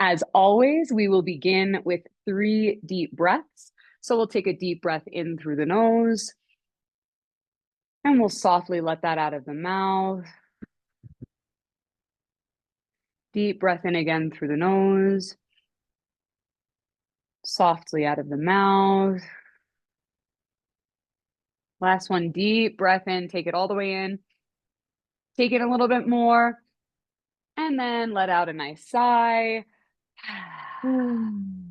As always, we will begin with 3 deep breaths. So we'll take a deep breath in through the nose and we'll softly let that out of the mouth. Deep breath in again through the nose, softly out of the mouth. Last one, deep breath in, take it all the way in. Take it a little bit more, and then let out a nice sigh. Mm.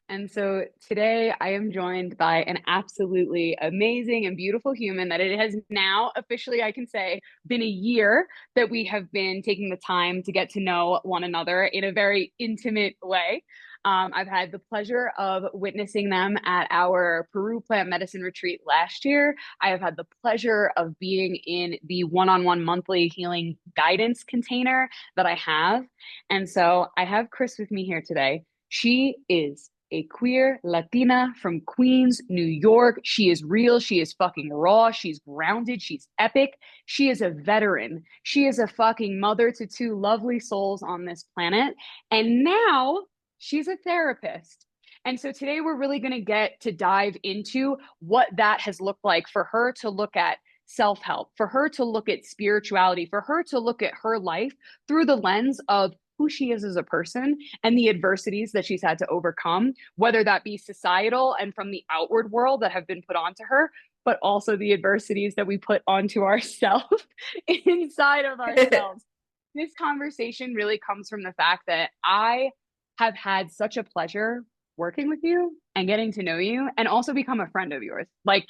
And so today I am joined by an absolutely amazing and beautiful human that it has now officially, I can say, been a year that we have been taking the time to get to know one another in a very intimate way. I've had the pleasure of witnessing them at our Peru plant medicine retreat last year. I have had the pleasure of being in the one-on-one monthly healing guidance container that I have. And so I have Chris with me here today. She is a queer Latina from Queens, New York. She is real. She is fucking raw. She's grounded. She's epic. She is a veteran. She is a fucking mother to 2 lovely souls on this planet. And now she's a therapist. And so today we're really going to get to dive into what that has looked like for her to look at self help, for her to look at spirituality, for her to look at her life through the lens of who she is as a person and the adversities that she's had to overcome, whether that be societal and from the outward world that have been put onto her, but also the adversities that we put onto ourselves inside of ourselves. This conversation really comes from the fact that I have had such a pleasure working with you and getting to know you and also become a friend of yours. Like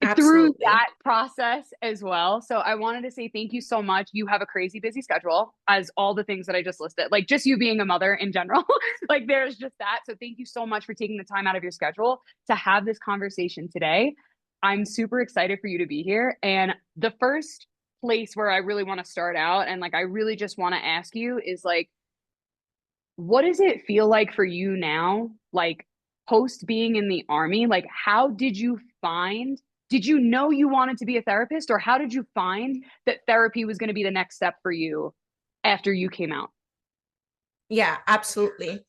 through Absolutely. that process as well. So I wanted to say thank you so much. You have a crazy busy schedule, as all the things that I just listed, like just you being a mother in general. Like there's just that. So thank you so much for taking the time out of your schedule to have this conversation today. I'm super excited for you to be here. And the first place where I really want to start out and like I really just want to ask you is like, what does it feel like for you now? Like post being in the army, like how did you find, did you know you wanted to be a therapist, or how did you find that therapy was going to be the next step for you after you came out? Yeah, absolutely.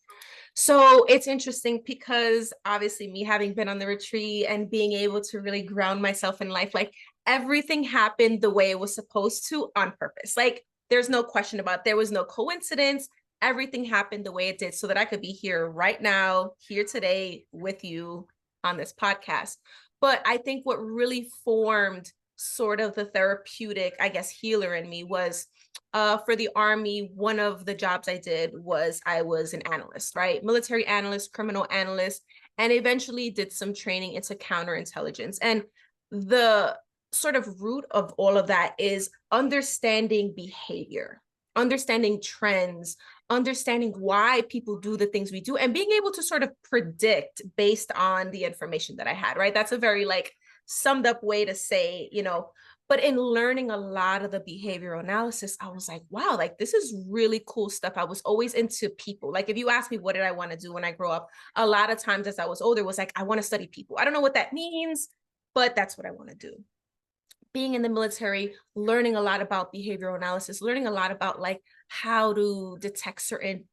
So it's interesting because obviously me having been on the retreat and being able to really ground myself in life, like everything happened the way it was supposed to on purpose. Like there's no question about it. There was no coincidence. Everything happened the way it did so that I could be here right now, here today with you on this podcast. But I think what really formed sort of the therapeutic, I guess, healer in me was for the Army, one of the jobs I did was I was an analyst, right? Military analyst, criminal analyst, and eventually did some training into counterintelligence. And the sort of root of all of that is understanding behavior, understanding trends, understanding why people do the things we do, and being able to sort of predict based on the information that I had, right? That's a very like summed up way to say, but in learning a lot of the behavioral analysis, I was like, wow, like this is really cool stuff. I was always into people. Like if you ask me what did I want to do when I grow up, a lot of times as I was older was like, I want to study people. I don't know what that means, but that's what I want to do. Being in the military, learning a lot about behavioral analysis, learning a lot about like how to detect certain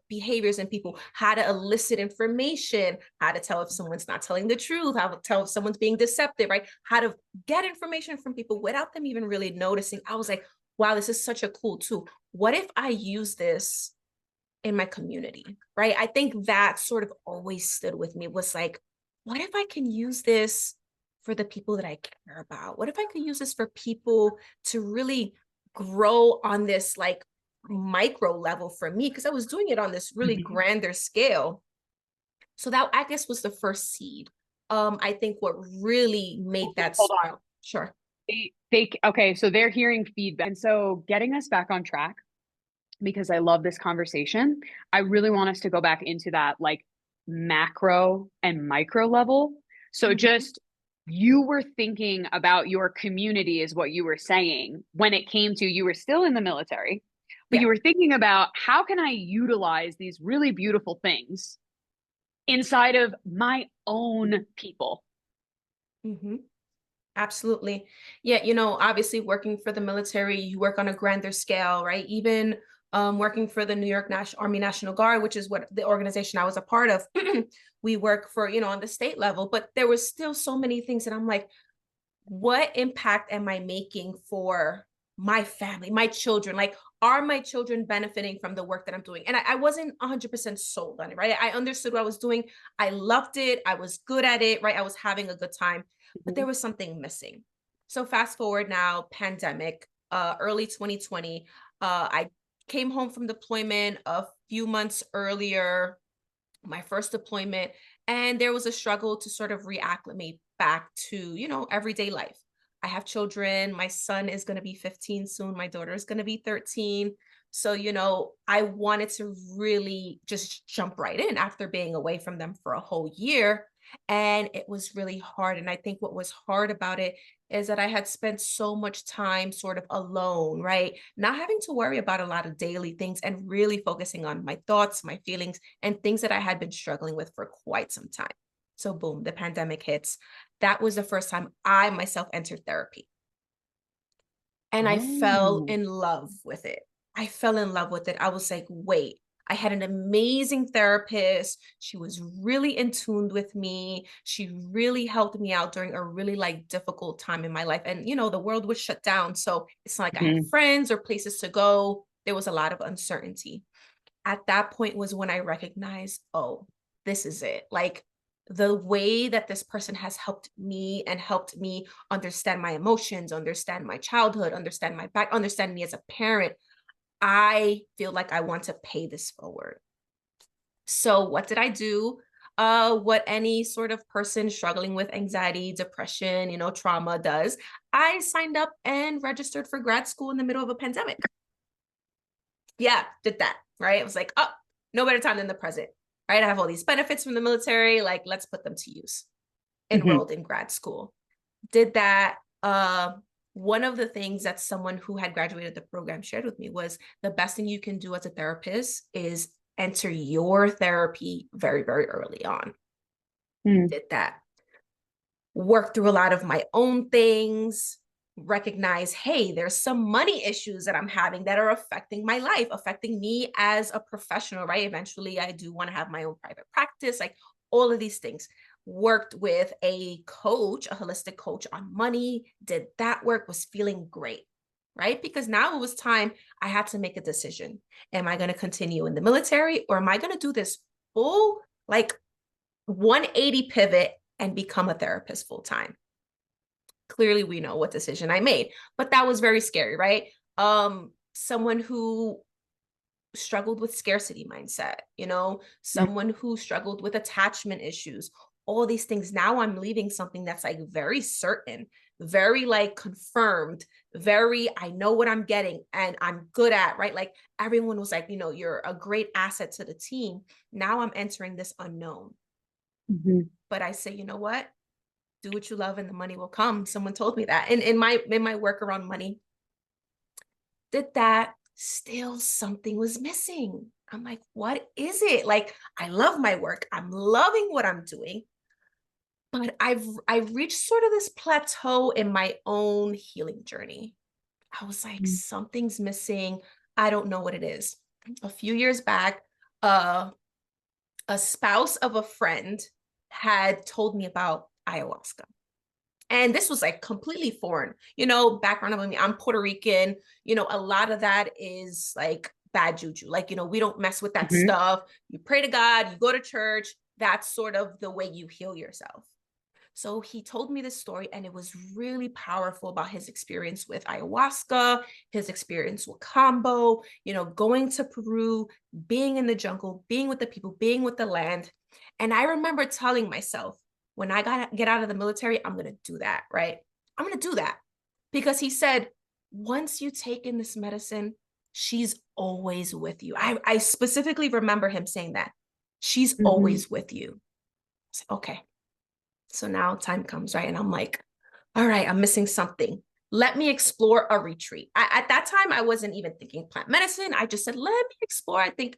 behaviors in people, how to elicit information, how to tell if someone's not telling the truth, how to tell if someone's being deceptive, right? How to get information from people without them even really noticing. I was like, wow, this is such a cool tool. What if I use this in my community, right? I think that sort of always stood with me was like, what if I can use this for the people that I care about? What if I could use this for people to really grow on this like micro level for me? Because I was doing it on this really Mhm. grander scale. So that I guess was the first seed. I think what really made that Hold on. sprout. Sure. Okay, so they're hearing feedback. And so getting us back on track, because I love this conversation, I really want us to go back into that like macro and micro level. So Mhm. just you were thinking about your community is what you were saying when it came to you were still in the military, but Yeah. you were thinking about how can I utilize these really beautiful things inside of my own people. Mm-hmm. Absolutely. Yeah, obviously working for the military, you work on a grander scale, right? Even working for the New York Army National Guard, which is what the organization I was a part of. We work for, on the state level, but there was still so many things that I'm like, what impact am I making for my family, my children? Like, are my children benefiting from the work that I'm doing? And I wasn't 100% sold on it, right? I understood what I was doing. I loved it. I was good at it, right? I was having a good time, but there Mhm. was something missing. So fast forward now, pandemic, early 2020, I came home from deployment a few months earlier, my first deployment, and there was a struggle to sort of reacclimate back to, everyday life. I have children. My son is going to be 15 soon. My daughter is going to be 13. So, I wanted to really just jump right in after being away from them for a whole year. And it was really hard. And I think what was hard about it is that I had spent so much time sort of alone, right? Not having to worry about a lot of daily things and really focusing on my thoughts, my feelings, and things that I had been struggling with for quite some time. So, boom, the pandemic hits. That was the first time I myself entered therapy. And I fell Oh. in love with it. I fell in love with it. I was like, wait, I had an amazing therapist. She was really in tune with me. She really helped me out during a really like difficult time in my life. And, the world was shut down. So it's not like I had Mhm. friends or places to go. There was a lot of uncertainty. At that point was when I recognized, oh, this is it. Like, the way that this person has helped me and helped me understand my emotions, understand my childhood, understand my back, understand me as a parent, I feel like I want to pay this forward. So what did I do? What any sort of person struggling with anxiety, depression, trauma does. I signed up and registered for grad school in the middle of a pandemic. Yeah, did that, right? It was like, oh, no better time than the present, right? I have all these benefits from the military, like, let's put them to use. Mhm. Enrolled in grad school. Did that. One of the things that someone who had graduated the program shared with me was the best thing you can do as a therapist is enter your therapy very, very early on. Mhm. Did that. Work through a lot of my own things, recognize, hey, there's some money issues that I'm having that are affecting my life, affecting me as a professional, right? Eventually, I do want to have my own private practice, like all of these things. Worked with a coach, a holistic coach on money, did that work, was feeling great, right? Because now it was time I had to make a decision. Am I going to continue in the military or am I going to do this full, like 180 pivot and become a therapist full time? Clearly, we know what decision I made, but that was very scary, right? Someone who struggled with scarcity mindset, Mhm. someone who struggled with attachment issues, all these things. Now I'm leaving something that's like very certain, very like confirmed, very, I know what I'm getting and I'm good at, right? Like everyone was like, you're a great asset to the team. Now I'm entering this unknown. Mhm. But I say, you know what? Do what you love and the money will come. Someone told me that. And in my work around money, did that, still something was missing. I'm like, what is it? Like, I love my work. I'm loving what I'm doing, but I've reached sort of this plateau in my own healing journey. I was like, Mhm. something's missing. I don't know what it is. A few years back, uh, a spouse of a friend had told me about ayahuasca. And this was like completely foreign, background of me. I'm Puerto Rican, a lot of that is like bad juju. Like, we don't mess with that Mhm. stuff. You pray to God, you go to church. That's sort of the way you heal yourself. So he told me this story, and it was really powerful about his experience with ayahuasca, his experience with combo, going to Peru, being in the jungle, being with the people, being with the land. And I remember telling myself, when I got get out of the military, I'm gonna do that, right? I'm gonna do that. Because he said, once you take in this medicine, she's always with you. I specifically remember him saying that. She's Mhm. always with you. I said, okay. So now time comes, right? And I'm like, all right, I'm missing something. Let me explore a retreat. At that time, I wasn't even thinking plant medicine. I just said, let me explore. I think,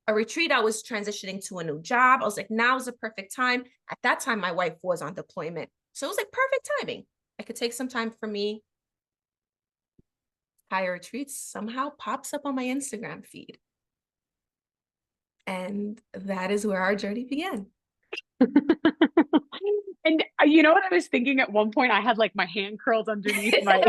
a retreat. I was transitioning to a new job. I was like, now's the perfect time. At that time, my wife was on deployment. So it was like perfect timing. I could take some time for me. Higher Retreats somehow pops up on my Instagram feed. And that is where our journey began. And you know what I was thinking at one point? I had like my hand curled underneath my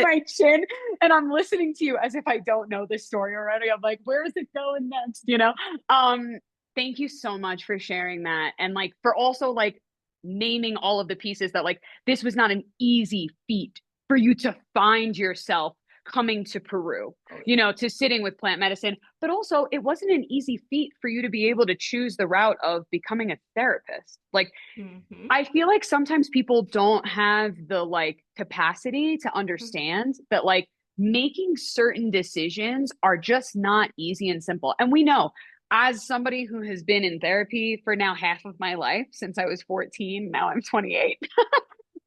my chin, and I'm listening to you as if I don't know this story already. I'm like, where is it going next? You know? Um, thank you so much for sharing that. And like for also like naming all of the pieces that like this was not an easy feat for you to find yourself coming to Peru, Oh, you know, to sitting with plant medicine, but also it wasn't an easy feat for you to be able to choose the route of becoming a therapist. Like yeah. Mm-hmm. I feel like sometimes people don't have the like capacity to Mm-hmm. understand that like making certain decisions are just not easy and simple. And we know as somebody who has been in therapy for now half of my life since I was 14, now I'm 28.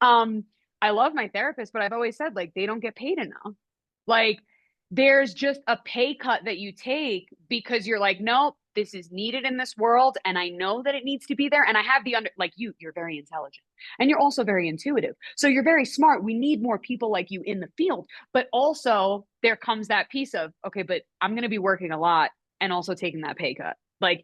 um I love my therapist, but I've always said like they don't get paid enough. Like there's just a pay cut that you take because you're like, nope, this is needed in this world. And I know that it needs to be there. And I have the like you're very intelligent and you're also very intuitive. So you're very smart. We need more people like you in the field. But also there comes that piece of, okay, but I'm going to be working a lot and also taking that pay cut. Like,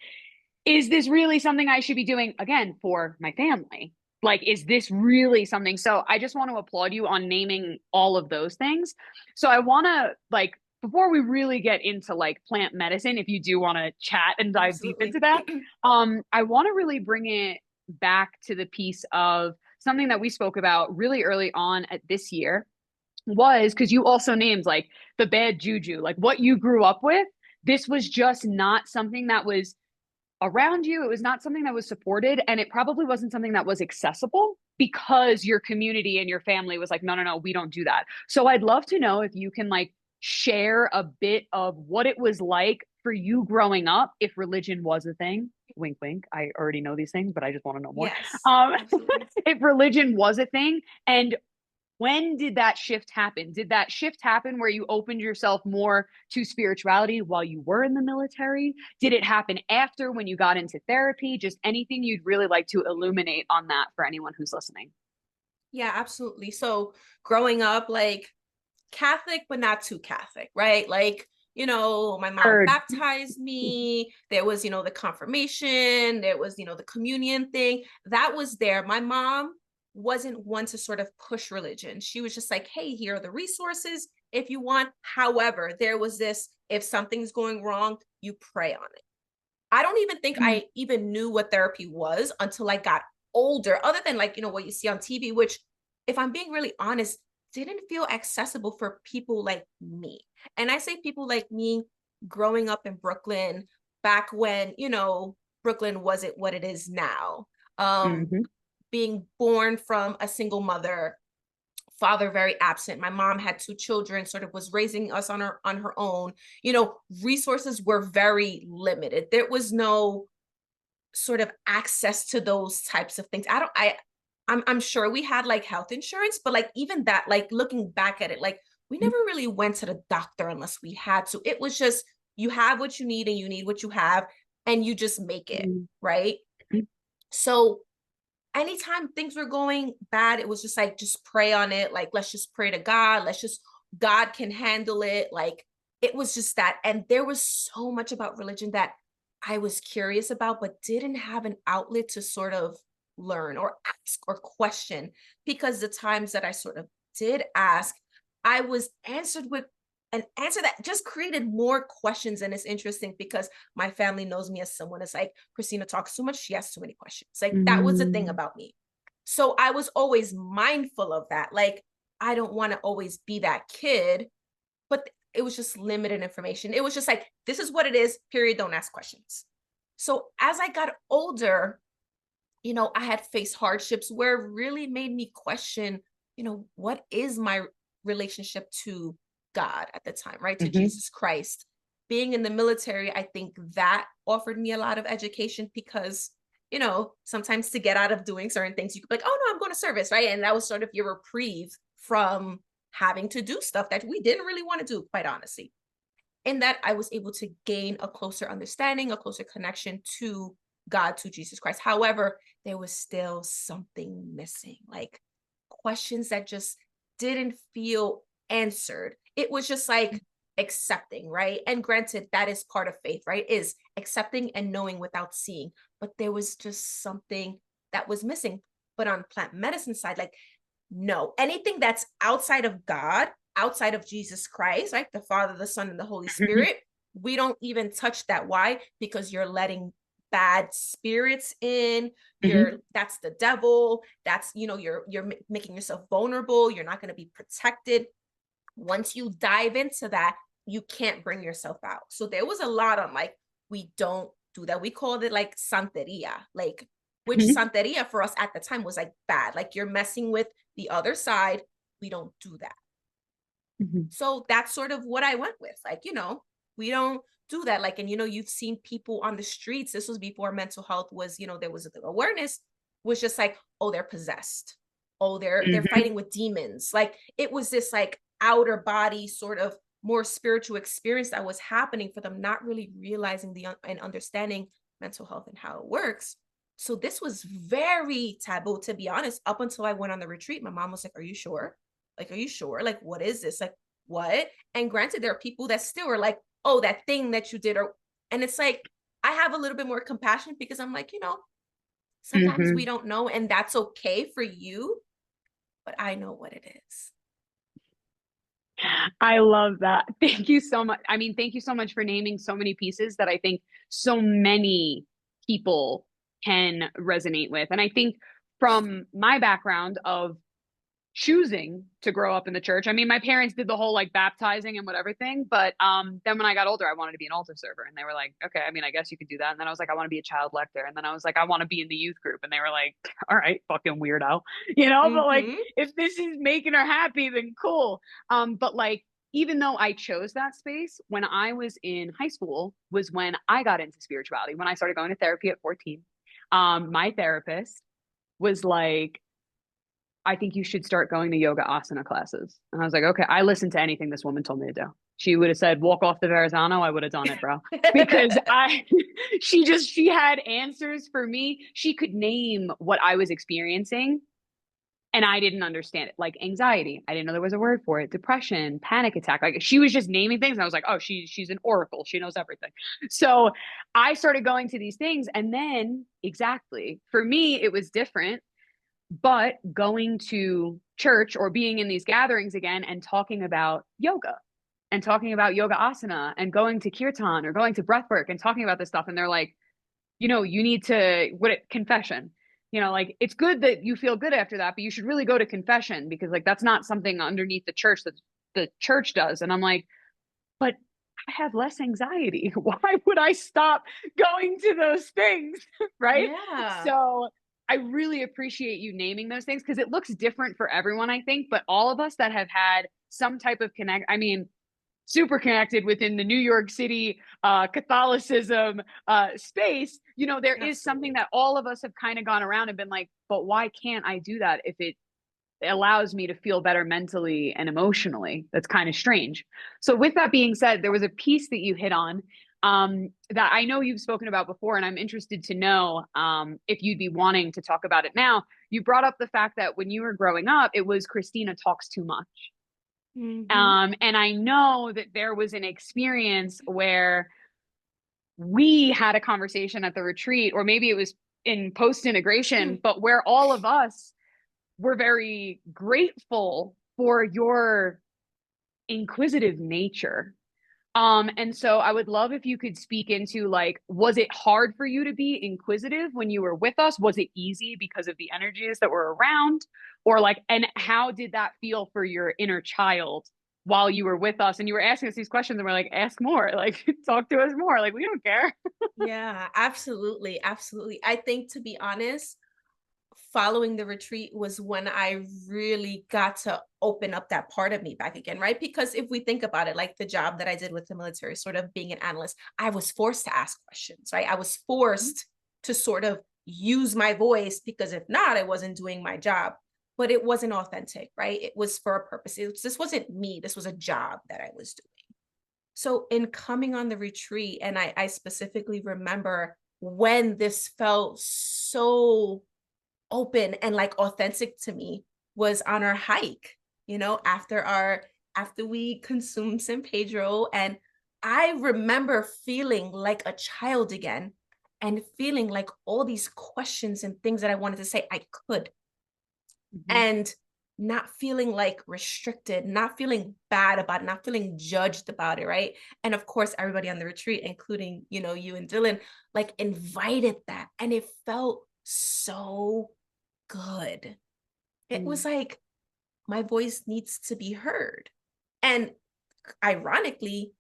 is this really something I should be doing again for my family? Like, is this really something? So I just want to applaud you on naming all of those things. So I want to like, before we really get into like plant medicine, if you do want to chat and dive deep Absolutely. into that, I want to really bring it back to the piece of something that we spoke about really early on at this year was because you also named like the bad juju, like what you grew up with. This was just not something that was around you. It was not something that was supported, and it probably wasn't something that was accessible because your community and your family was like, no, no, no, we don't do that. So I'd love to know if you can like share a bit of what it was like for you growing up, if religion was a thing. Wink, wink. I already know these things, but I just want to know more. Yes, Um, absolutely. if religion was a thing, and when did that shift happen? Did that shift happen where you opened yourself more to spirituality while you were in the military? Did it happen after when you got into therapy? Just anything you'd really like to illuminate on that for anyone who's listening. Yeah, absolutely. So growing up, like Catholic, but not too Catholic, right? Like, my mom Heard. baptized me. There was, the confirmation, there was, the communion thing that was there. My mom wasn't one to sort of push religion. She was just like, hey, here are the resources if you want. However, there was this, if something's going wrong, you pray on it. I don't even think I even knew what therapy was until I got older, other than like, what you see on TV, which, if I'm being really honest, didn't feel accessible for people like me. And I say people like me growing up in Brooklyn back when, Brooklyn wasn't what it is now. Mm-hmm. Being born from a single mother, father very absent. My mom had two children, sort of was raising us on her own. Resources were very limited. There was no sort of access to those types of things. I'm sure we had like health insurance, but like even that, like looking back at it, like we never really went to the doctor unless we had to. It was just you have what you need and you need what you have and you just make it, right? So anytime things were going bad, it was just like, just pray on it. Like, let's just pray to God. God can handle it. Like, it was just that. And there was so much about religion that I was curious about, but didn't have an outlet to sort of learn or ask or question. Because the times that I sort of did ask, I was answered with an answer that just created more questions. And it's interesting because my family knows me as someone that's like, Christina talks too much. She asks too many questions. Like, that was the thing Mm-hmm. about me. So I was always mindful of that. Like, I don't want to always be that kid, but it was just limited information. It was just like, this is what it is, period. Don't ask questions. So as I got older, I had faced hardships where it really made me question, what is my relationship to God at the time, right? To Mm-hmm. Jesus Christ. Being in the military, I think that offered me a lot of education because, sometimes to get out of doing certain things, you could be like, oh no, I'm going to service, right? And that was sort of your reprieve from having to do stuff that we didn't really want to do, quite honestly. In that, I was able to gain a closer understanding, a closer connection to God, to Jesus Christ. However, there was still something missing, like questions that just didn't feel answered. It was just like accepting, right? And granted, that is part of faith, right? Is accepting and knowing without seeing. But there was just something that was missing. But on plant medicine side, like, no, anything that's outside of God, outside of Jesus Christ, right? The Father, the Son, and the Holy Spirit, we don't even touch that. Why? Because you're letting bad spirits in. That's the devil. That's, you're making yourself vulnerable. You're not going to be protected. Once you dive into that, you can't bring yourself out. So there was a lot on like, we don't do that. We called it like santeria, like, which santeria for us at the time was like bad. Like, you're messing with the other side. We don't do that. So that's sort of what I went with. Like, we don't do that. Like, and you've seen people on the streets. This was before mental health was, there was the awareness, was just like, oh, they're possessed. Oh, they're fighting with demons. Like, it was this like outer body sort of more spiritual experience that was happening for them, not really realizing and understanding mental health and how it works. So this was very taboo, to be honest, up until I went on the retreat. My mom was like, are you sure? Like, are you sure? Like, what is this? Like, what? And granted, there are people that still are like, oh, that thing that you did. And it's like, I have a little bit more compassion because I'm like, sometimes we don't know, and that's okay for you, but I know what it is. I love that. Thank you so much. I mean, thank you so much for naming so many pieces that I think so many people can resonate with. And I think from my background of choosing to grow up in the church. I mean, my parents did the whole like baptizing and whatever thing, but then when I got older, I wanted to be an altar server, and they were like, okay, I mean, I guess you could do that. And then I was like, I want to be a child lector, and then I was like, I want to be in the youth group, and they were like, all right, fucking weirdo, But like, if this is making her happy, then cool. But like, even though I chose that space, when I was in high school was when I got into spirituality. When I started going to therapy at 14, my therapist was like, I think you should start going to yoga asana classes. And I was like, okay, I listened to anything this woman told me to do. She would have said, walk off the Verrazano. I would have done it, bro. Because she had answers for me. She could name what I was experiencing and I didn't understand it. Like anxiety. I didn't know there was a word for it. Depression, panic attack. Like she was just naming things. And I was like, oh, she's an oracle. She knows everything. So I started going to these things. And then exactly for me, it was different, but going to church or being in these gatherings again and talking about yoga and talking about yoga asana and going to kirtan or going to breathwork and talking about this stuff. And they're like, you need to, confession, like it's good that you feel good after that, but you should really go to confession because like, that's not something underneath the church that the church does. And I'm like, but I have less anxiety. Why would I stop going to those things? Right. Yeah. So I really appreciate you naming those things because it looks different for everyone, I think. But all of us that have had some type of I mean, super connected within the New York City Catholicism space, there is something that all of us have kind of gone around and been like, but why can't I do that if it allows me to feel better mentally and emotionally? That's kind of strange. So with that being said, there was a piece that you hit on that I know you've spoken about before, and I'm interested to know if you'd be wanting to talk about it now. You brought up the fact that when you were growing up, it was Christina talks too much. And I know that there was an experience where we had a conversation at the retreat, or maybe it was in post integration, but where all of us were very grateful for your inquisitive nature. And so I would love if you could speak into like, was it hard for you to be inquisitive when you were with us? Was it easy because of the energies that were around? Or like, and how did that feel for your inner child while you were with us and you were asking us these questions and we're like, ask more, like talk to us more. Like, we don't care. Yeah, absolutely. Absolutely. I think, to be honest, following the retreat was when I really got to open up that part of me back again, right? Because if we think about it, like the job that I did with the military, sort of being an analyst, I was forced to ask questions, right? I was forced to sort of use my voice because if not, I wasn't doing my job. But it wasn't authentic, right? It was for a purpose. This wasn't me. This was a job that I was doing. So in coming on the retreat, and I specifically remember when this felt so open and like authentic to me was on our hike, after after we consumed San Pedro. And I remember feeling like a child again and feeling like all these questions and things that I wanted to say, I could. Mhm. And not feeling like restricted, not feeling bad about it, not feeling judged about it, right? And of course, everybody on the retreat, including, you and Dylan, like invited that. And it felt so good. It Mm. was like, my voice needs to be heard. And ironically,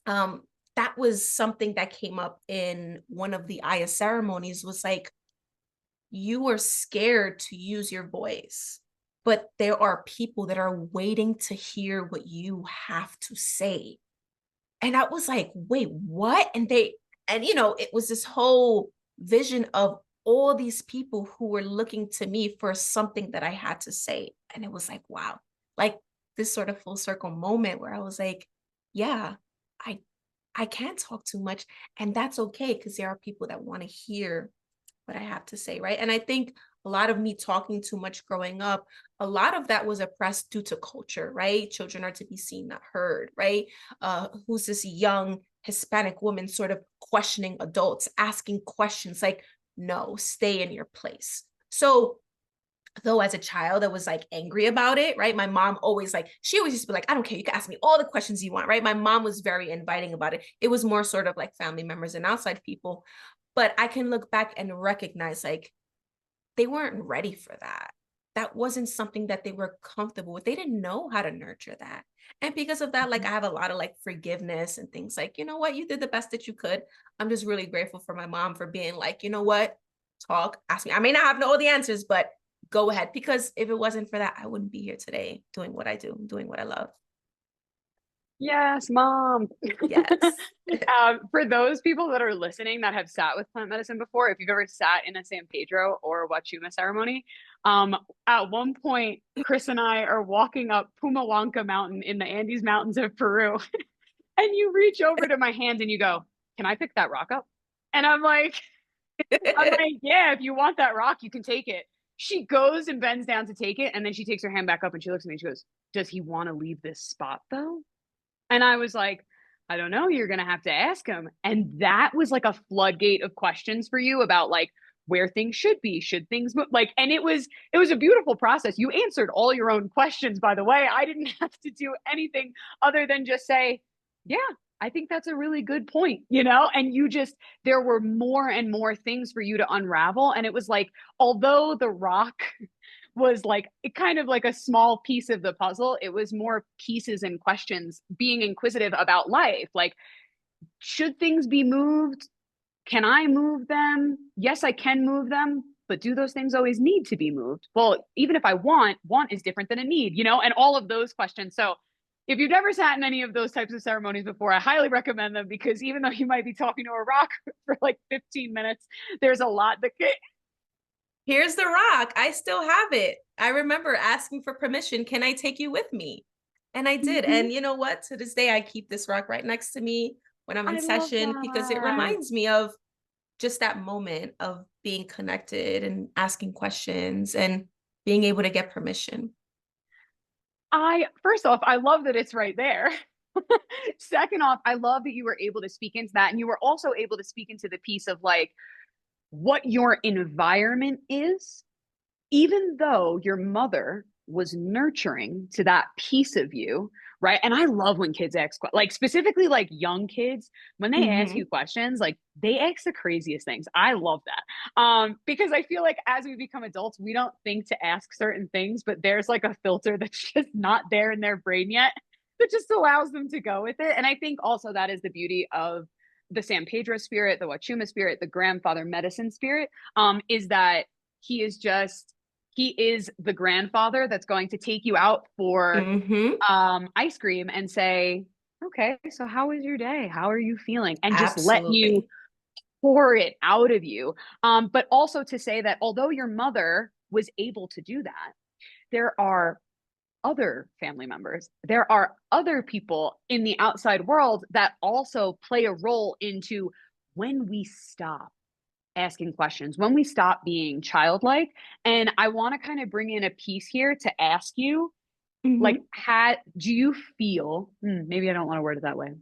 um, that was something that came up in one of the Aya ceremonies was like, you are scared to use your voice, but there are people that are waiting to hear what you have to say. And I was like, wait, what? It was this whole vision of all these people who were looking to me for something that I had to say. And it was like, wow, like this sort of full circle moment where I was like, yeah, I I can't talk too much. And that's okay because there are people that want to hear what I have to say, right? And I think a lot of me talking too much growing up, a lot of that was oppressed due to culture, right? Children are to be seen, not heard, right? Who's this young Hispanic woman sort of questioning adults, asking questions like, no, stay in your place. So though as a child I was like angry about it, right? My mom always like, she always used to be like, I don't care, you can ask me all the questions you want, right? My mom was very inviting about it. It was more sort of like family members and outside people. But I can look back and recognize like they weren't ready for that. That wasn't something that they were comfortable with. They didn't know how to nurture that. And because of that, like I have a lot of like forgiveness and things like, you know what, you did the best that you could. I'm just really grateful for my mom for being like, you know what, talk, ask me. I may not have all the answers, but go ahead. Because if it wasn't for that, I wouldn't be here today doing what I do, doing what I love. Yes, mom. Yes. For those people that are listening that have sat with plant medicine before, if you've ever sat in a San Pedro or Wachuma ceremony, at one point, Chris and I are walking up Pumahuanca Mountain in the Andes Mountains of Peru, and you reach over to my hand and you go, "Can I pick that rock up?" And I'm like, "Yeah, if you want that rock, you can take it." She goes and bends down to take it, and then she takes her hand back up and she looks at me and she goes, "Does he want to leave this spot though?" And I was like, I don't know, you're going to have to ask him. And that was like a floodgate of questions for you about like where things should be, should things move, like, and it was a beautiful process. You answered all your own questions, by the way. I didn't have to do anything other than just say, yeah, I think that's a really good point, and there were more and more things for you to unravel. And it was like, although the rock was like it kind of like a small piece of the puzzle, it was more pieces and questions, being inquisitive about life. Like, should things be moved? Can I move them? Yes, I can move them, but do those things always need to be moved? Well, even if I want is different than a need, and all of those questions. So if you've never sat in any of those types of ceremonies before, I highly recommend them, because even though you might be talking to a rock for like 15 minutes, there's a lot that Here's the rock. I still have it. I remember asking for permission. Can I take you with me? And I did. Mhm. And you know what? To this day, I keep this rock right next to me when I'm in I love session because it that. reminds me of just that moment of being connected and asking questions and being able to get permission. I First off, I love that it's right there. Second off, I love that you were able to speak into that, and you were also able to speak into the piece of like what your environment is, even though your mother was nurturing to that piece of you, right? And I love when kids ask, like specifically like young kids, when they ask you Mm-hmm. questions, like they ask the craziest things. I love that. Because I feel like as we become adults, we don't think to ask certain things, but there's like a filter that's just not there in their brain yet that just allows them to go with it. And I think also that is the beauty of the San Pedro spirit, the Wachuma spirit, the grandfather medicine spirit, is that he is just he is the grandfather that's going to take you out for Mm-hmm. ice cream and say, okay, so how was your day? How are you feeling? And just let you Absolutely. pour it out of you. But also to say that although your mother was able to do that, there are other family members, there are other people in the outside world that also play a role into when we stop asking questions, when we stop being childlike. And I want to kind of bring in a piece here to ask you, Like, Hmm. do you feel, maybe I don't want to word it that way.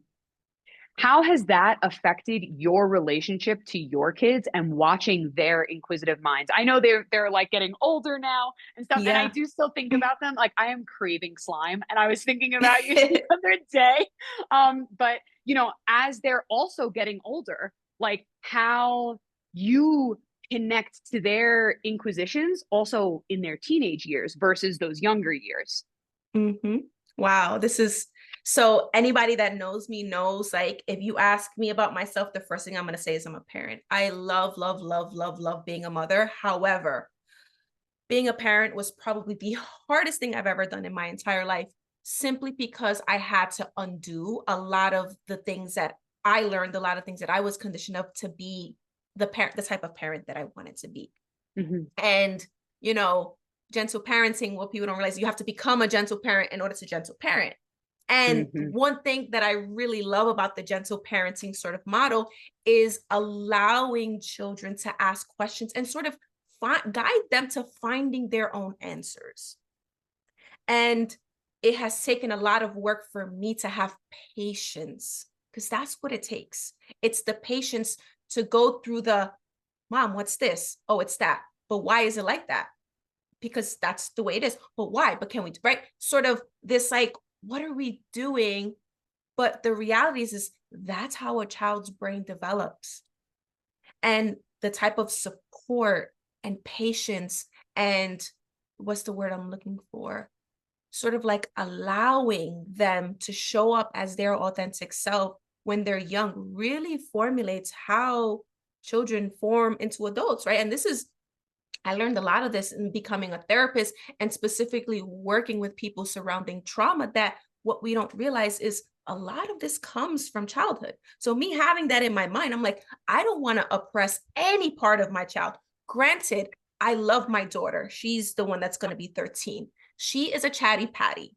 How has that affected your relationship to your kids and watching their inquisitive minds? I know they're like getting older now and stuff, and I Yeah. do still think about them. Like, I am craving slime, and I was thinking about you the other day. But as they're also getting older, like how you connect to their inquisitions also in their teenage years versus those younger years. Hmm. Wow, this is so anybody that knows me knows like if you ask me about myself, the first thing I'm going to say is I'm a parent. I love, love, love, love, love being a mother. However, being a parent was probably the hardest thing I've ever done in my entire life, simply because I had to undo a lot of the things that I learned, a lot of things that I was conditioned of to be the type of parent that I wanted to be. Hmm. And, you know, gentle parenting, what people don't realize, you have to become a gentle parent in order to gentle parent. And Hmm. one thing that I really love about the gentle parenting sort of model is allowing children to ask questions and sort of guide them to finding their own answers. And it has taken a lot of work for me to have patience, because that's what it takes. It's the patience to go through the, mom, what's this? Oh, it's that. But why is it like that? Because that's the way it is. But why? But can we, right? Sort of this like, what are we doing? But the reality is that's how a child's brain develops. And the type of support and patience and what's the word I'm looking for? Sort of like allowing them to show up as their authentic self when they're young really formulates how children form into adults, right? And this is, I learned a lot of this in becoming a therapist and specifically working with people surrounding trauma, that what we don't realize is a lot of this comes from childhood. So me having that in my mind, I'm like, I don't want to oppress any part of my child. Granted, I love my daughter. She's the one that's going to be 13. She is a chatty patty.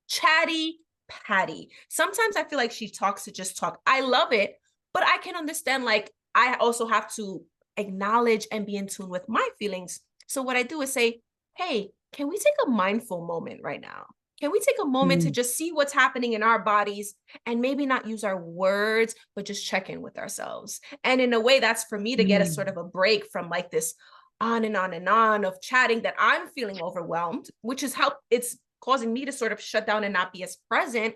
Chatty patty. Sometimes I feel like she talks to just talk. I love it, but I can understand like I also have to acknowledge and be in tune with my feelings. So what I do is say, "Hey, can we take a mindful moment right now? Can we take a moment to Hmm. just see what's happening in our bodies and maybe not use our words, but just check in with ourselves?" And in a way, that's for me to get a sort Hmm. of a break from like this on and on and on of chatting that I'm feeling overwhelmed, which is how it's causing me to sort of shut down and not be as present,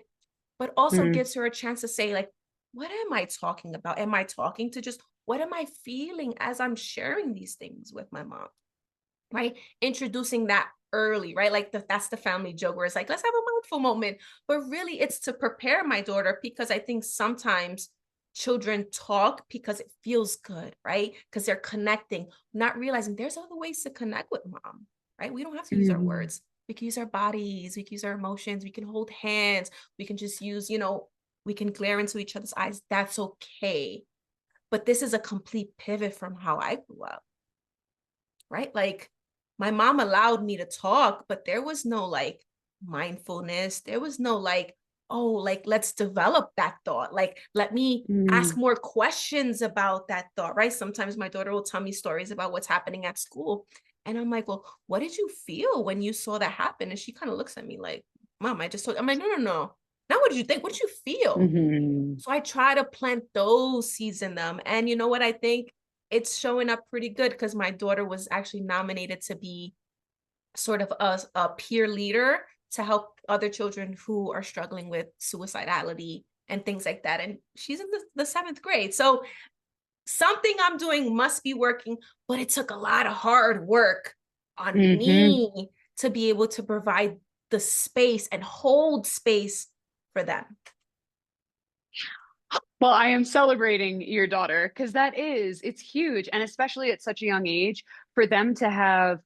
but also Hmm. gives her a chance to say, like, what am I talking about? Am I talking to just what am I feeling as I'm sharing these things with my mom? Right? Introducing that early, right? Like that's the family joke where it's like, let's have a mindful moment. But really, it's to prepare my daughter, because I think sometimes children talk because it feels good, right? Because they're connecting, not realizing there's other ways to connect with mom, right? We don't have to use our Hmm. words. We can use our bodies, we can use our emotions, we can hold hands, we can just use, we can glare into each other's eyes. That's okay. But this is a complete pivot from how I grew up, right? Like my mom allowed me to talk, but there was no like mindfulness. There was no like, oh, like let's develop that thought. Like, let me ask Hmm. more questions about that thought, right? Sometimes my daughter will tell me stories about what's happening at school. And I'm like, well, what did you feel when you saw that happen? And she kind of looks at me like, mom, I just told, I'm like, no, no, no. Now, what did you think? What did you feel? Hmm. So I try to plant those seeds in them. And you know what? I think it's showing up pretty good, because my daughter was actually nominated to be sort of a peer leader to help other children who are struggling with suicidality and things like that. And she's in the seventh grade. So something I'm doing must be working, but it took a lot of hard work on Hmm. me to be able to provide the space and hold space for them. Well, I am celebrating your daughter because it's huge. And especially at such a young age, for them to have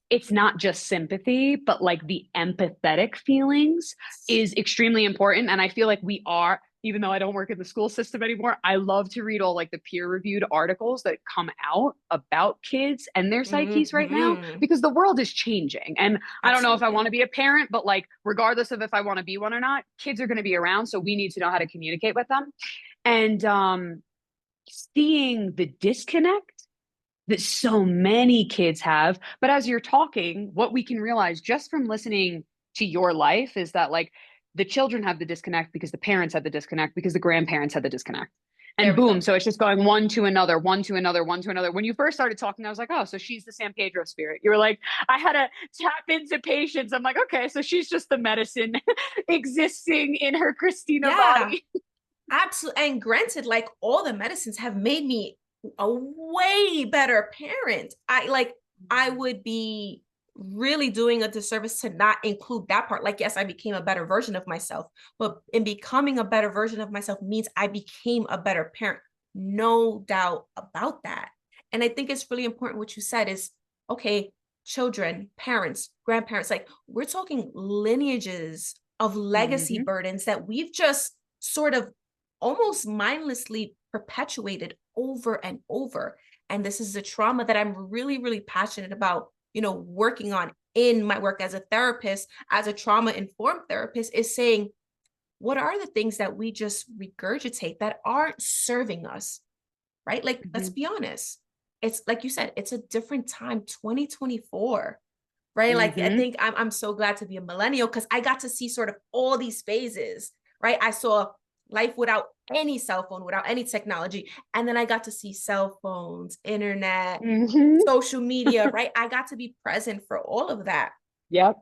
it's not just sympathy, but like the empathetic feelings is extremely important. And I feel like we are, even though I don't work in the school system anymore, I love to read all like the peer reviewed articles that come out about kids and their psyches right now Mm-hmm. because the world is changing. And I don't know if I want Absolutely. to be a parent, but like, regardless of if I want to be one or not, kids are going to be around. So we need to know how to communicate with them. And seeing the disconnect that so many kids have. But as you're talking, what we can realize just from listening to your life is that like the children have the disconnect because the parents had the disconnect because the grandparents had the disconnect. There And we boom, go. so it's just going one to another, one to another, one to another. When you first started talking, I was like, oh, so she's the San Pedro spirit. You were like, I had to tap into patience. I'm like, okay, so she's just the medicine existing in her Christina Yeah, body. absolutely. And granted, like all the medicines have made me a way better parent. I would be really doing a disservice to not include that part. Like, yes, I became a better version of myself, but in becoming a better version of myself means I became a better parent. No doubt about that. And I think it's really important what you said is okay, children, parents, grandparents, like we're talking lineages of legacy Mm-hmm. burdens that we've just sort of almost mindlessly perpetuated over and over. And this is a trauma that I'm really, really passionate about, working on in my work as a therapist, as a trauma informed therapist, is saying, what are the things that we just regurgitate that aren't serving us? Right? Like, let's Mm-hmm. be honest. It's like you said, it's a different time, 2024, right? Like, I Mm-hmm. think I'm so glad to be a millennial because I got to see sort of all these phases, right? I saw life without any cell phone, without any technology. And then I got to see cell phones, internet, Mm-hmm. social media, right? I got to be present for all of that. Yep.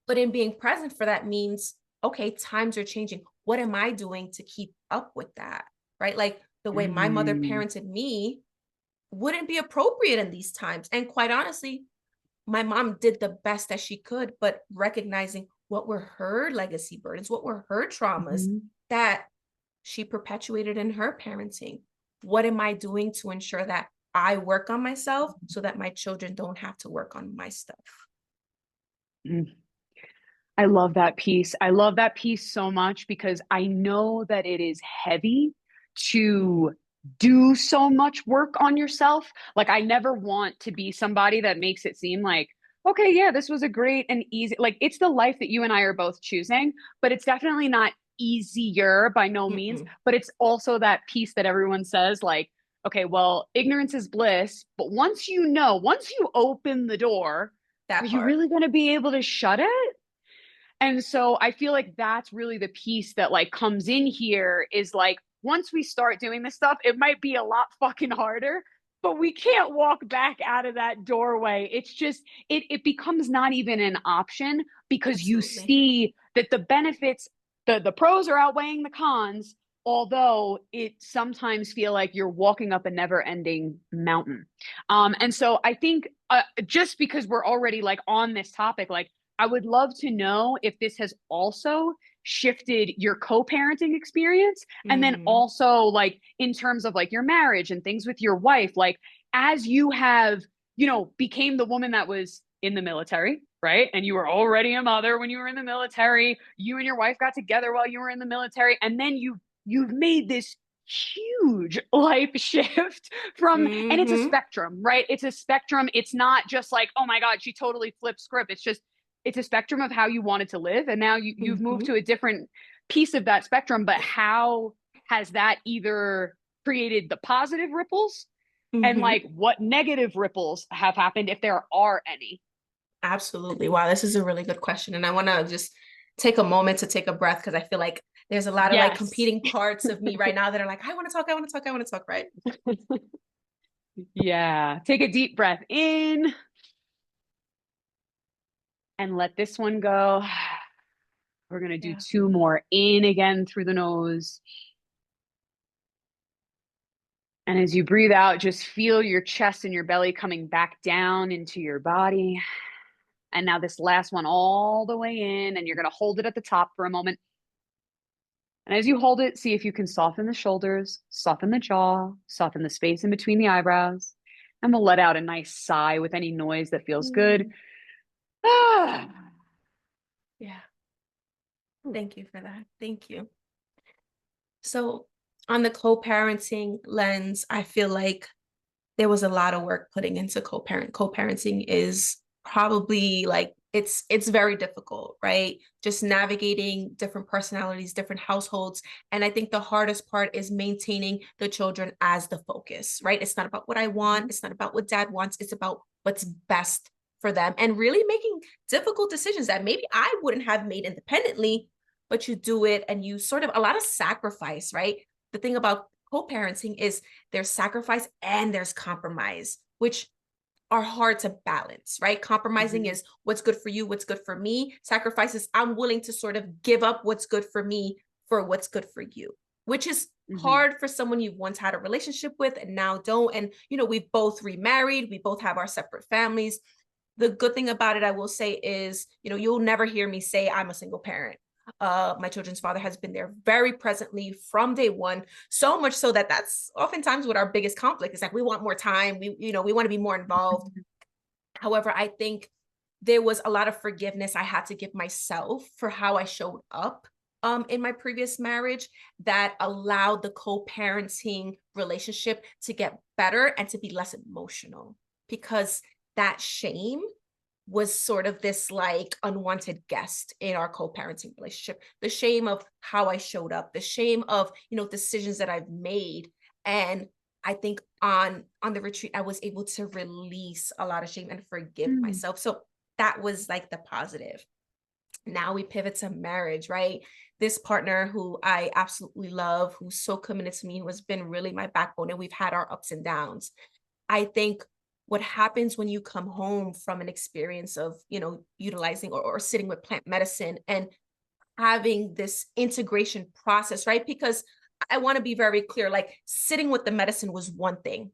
But in being present for that means, okay, times are changing. What am I doing to keep up with that? Right? Like the way my mother Mm-hmm. parented me wouldn't be appropriate in these times. And quite honestly, my mom did the best that she could, but recognizing what were her legacy burdens, what were her traumas Mm-hmm. that she perpetuated in her parenting. What am I doing to ensure that I work on myself so that my children don't have to work on my stuff? I love that piece. I love that piece so much because I know that it is heavy to do so much work on yourself. Like, I never want to be somebody that makes it seem like, okay, yeah, this was a great and easy, like, it's the life that you and I are both choosing, but it's definitely not easier by no means. Mm-mm, But it's also that piece that everyone says, like, okay, well, ignorance is bliss. But once you know, once you open the door, are that you part. really going to be able to shut it? And so I feel like that's really the piece that like comes in here is like once we start doing this stuff, it might be a lot fucking harder, but we can't walk back out of that doorway. It's just it becomes not even an option because you Absolutely. see that the benefits, the pros are outweighing the cons, although it sometimes feel like you're walking up a never-ending mountain. And so I think just because we're already like on this topic, like I would love to know if this has also shifted your co-parenting experience and then Mm, also like in terms of like your marriage and things with your wife like as you have became the woman that was in the military, right? And you were already a mother when you were in the military. You and your wife got together while you were in the military and then you've made this huge life shift from, and it's a mm-hmm, spectrum, right? It's a spectrum. It's not just like, oh my god, she totally flipped script. It's just it's a spectrum of how you wanted to live and now you've moved mm-hmm, to a different piece of that spectrum, but how has that either created the positive ripples and mm-hmm. like what negative ripples have happened if there are any? Absolutely. Wow, this is a really good question. And I want to just take a moment to take a breath because I feel like there's a lot of like Yes. competing parts of me right now that are like, I want to talk, I want to talk, I want to talk, right? Yeah, take a deep breath in and let this one go. We're going to do Yeah. two more in again through the nose. And as you breathe out, just feel your chest and your belly coming back down into your body. And now this last one all the way in, and you're going to hold it at the top for a moment. And as you hold it, see if you can soften the shoulders, soften the jaw, soften the space in between the eyebrows. And we'll let out a nice sigh with any noise that feels good. Mm, Ah. yeah. Thank you for that. Thank you. So, on the co-parenting lens, I feel like there was a lot of work putting into co-parenting is probably like it's very difficult, right? Just navigating different personalities, different households. And I think the hardest part is maintaining the children as the focus, right? It's not about what I want, it's not about what dad wants, it's about what's best for them, and really making difficult decisions that maybe I wouldn't have made independently, but you do it, and you sort of, a lot of sacrifice, right? The thing about co-parenting is there's sacrifice and there's compromise, which are hard to balance, right? Compromising Mhm. is what's good for you, what's good for me. Sacrifice is I'm willing to sort of give up what's good for me for what's good for you, which is Mhm. hard for someone you've once had a relationship with and now don't. And, we've both remarried, we both have our separate families. The good thing about it, I will say, is, you'll never hear me say I'm a single parent. My children's father has been there very presently from day one, so much so that that's oftentimes what our biggest conflict is. Like, we want more time, we want to be more involved. Mhm. However, I think there was a lot of forgiveness I had to give myself for how I showed up in my previous marriage, that allowed the co-parenting relationship to get better and to be less emotional, because that shame was sort of this like unwanted guest in our co-parenting relationship. The shame of how I showed up, the shame of, decisions that I've made. And I think on the retreat, I was able to release a lot of shame and forgive Mhm. myself. So that was like the positive. Now we pivot to marriage, right? This partner who I absolutely love, who's so committed to me, who has been really my backbone, and we've had our ups and downs. I think what happens when you come home from an experience of, utilizing or sitting with plant medicine and having this integration process, right? Because I want to be very clear, like, sitting with the medicine was one thing.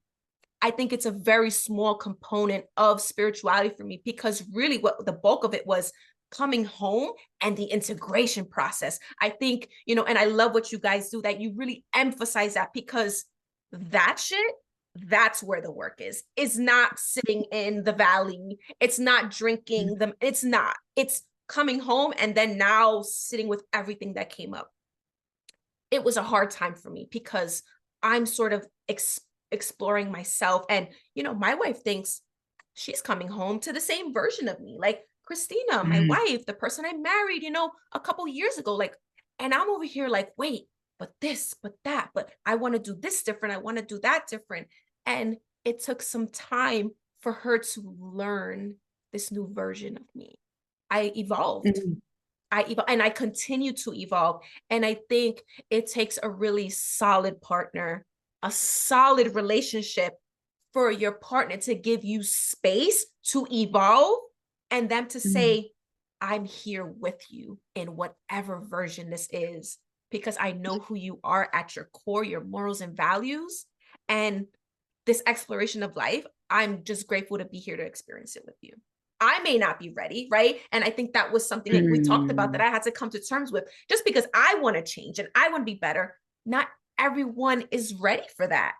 I think it's a very small component of spirituality for me, because really what the bulk of it was coming home and the integration process. I think, and I love what you guys do, that you really emphasize that, because that shit, that's where the work is. It's not sitting in the valley. It's not drinking them. It's coming home and then now sitting with everything that came up. It was a hard time for me because I'm sort of exploring myself. And, my wife thinks she's coming home to the same version of me. Like Christina, my Mhm. wife, the person I married, a couple years ago. Like, and I'm over here like, wait, but this, but that, but I want to do this different. I want to do that different. And it took some time for her to learn this new version of me. I evolved. Mhm. And I continue to evolve. And I think it takes a really solid partner, a solid relationship, for your partner to give you space to evolve, and them to Mhm. say, I'm here with you in whatever version this is, because I know who you are at your core, your morals and values. And this exploration of life, I'm just grateful to be here to experience it with you. I may not be ready, right? And I think that was something that we talked about, that Mhm. I had to come to terms with. Just because I want to change and I want to be better, not everyone is ready for that.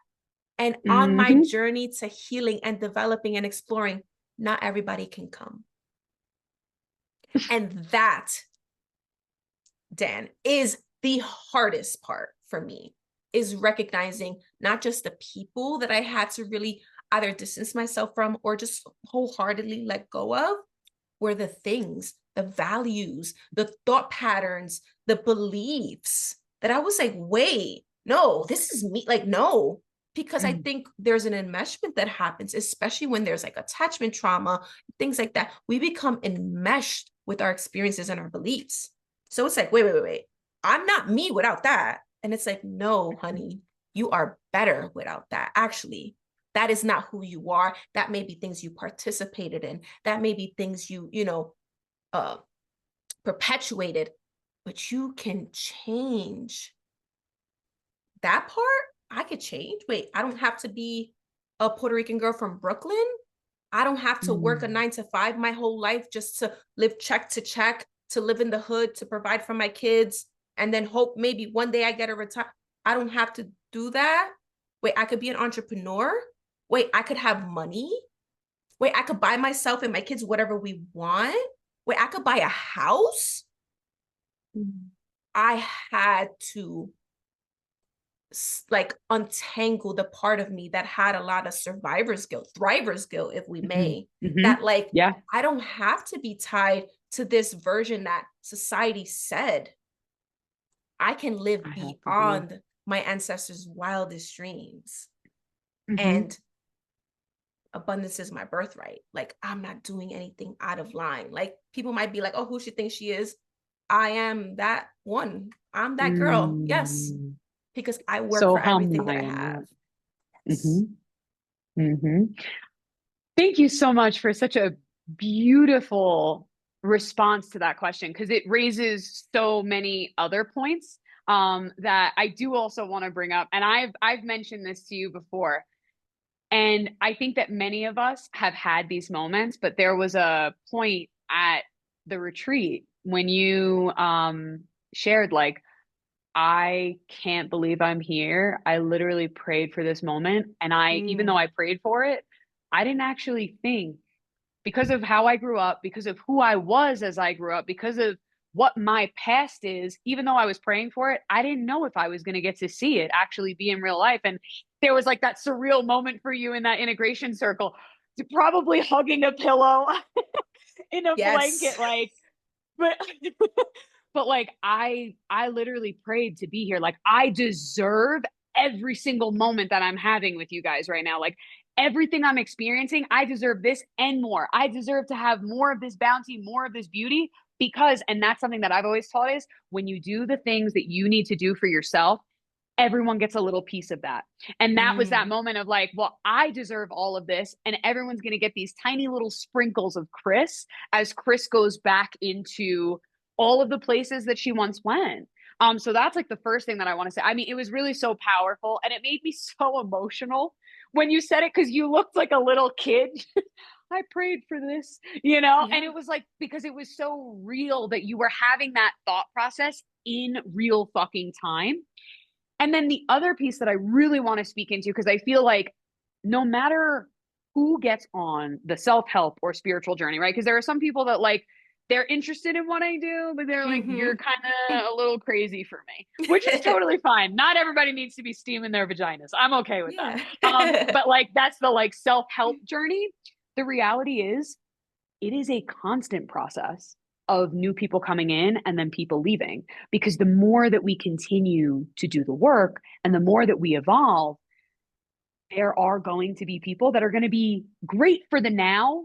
And on my Mhm. journey to healing and developing and exploring, not everybody can come. And that, Dan, is the hardest part for me, is recognizing not just the people that I had to really either distance myself from or just wholeheartedly let go of, were the things, the values, the thought patterns, the beliefs that I was like, wait, no, this is me. Like, no, because I Mhm. think there's an enmeshment that happens, especially when there's like attachment trauma, things like that. We become enmeshed with our experiences and our beliefs. So it's like, wait. I'm not me without that. And it's like, no, honey, you are better without that. Actually, that is not who you are. That may be things you participated in. That may be things uh, perpetuated, but you can change that part. I could change. Wait, I don't have to be a Puerto Rican girl from Brooklyn. I don't have to work a Mhm. 9 to 5 my whole life just to live check to check, to live in the hood, to provide for my kids, and then hope maybe one day I get a retire. I don't have to do that. Wait, I could be an entrepreneur. Wait, I could have money. Wait, I could buy myself and my kids whatever we want. Wait, I could buy a house. Mhm. I had to like untangle the part of me that had a lot of survivor's guilt, thriver's guilt, if we Hmm. may, Hmm. that like Yeah, I don't have to be tied to this version that society said. I can I live have to be. beyond my ancestors' wildest dreams. Hmm. And abundance is my birthright. Like I'm not doing anything out of line. Like people might be like, oh, who she thinks she is? I am that one. I'm that girl. Yes. Mm. Because I work So for everything hum, that I I am have. that. Yes. Hmm. Hmm. Thank you so much for such a beautiful response to that question because it raises so many other points that I do also want to bring up. And I've mentioned this to you before. And I think that many of us have had these moments, but there was a point at the retreat when you shared like, I can't believe I'm here. I literally prayed for this moment. And even though Mm, I prayed for it, I didn't actually think because of how I grew up, because of who I was as I grew up, because of what my past is, even though I was praying for it, I didn't know if I was going to get to see it actually be in real life. And there was like that surreal moment for you in that integration circle, probably hugging a pillow in a yes. blanket, like, but but like I literally prayed to be here. Like I deserve every single moment that I'm having with you guys right now. Like everything I'm experiencing, I deserve this and more. I deserve to have more of this bounty, more of this beauty because and that's something that I've always taught is when you do the things that you need to do for yourself, everyone gets a little piece of that. And that was that Mm, moment of like, well, I deserve all of this. And everyone's going to get these tiny little sprinkles of Chris as Chris goes back into all of the places that she once went. So that's like the first thing that I want to say. I mean, it was really so powerful and it made me so emotional when you said it because you looked like a little kid. I prayed for this, and yeah. it was like because it was so real that you were having that thought process in real fucking time. And then the other piece that I really want to speak into, because I feel like no matter who gets on the self help or spiritual journey, right? Because there are some people that like, they're interested in what I do, but they're like, Mm-hmm. you're kind of a little crazy for me, which is totally fine. Not everybody needs to be steaming their vaginas. I'm okay with that. Yeah. But like, that's the like self help journey. The reality is, it is a constant process of new people coming in and then people leaving. Because the more that we continue to do the work and the more that we evolve, there are going to be people that are going to be great for the now,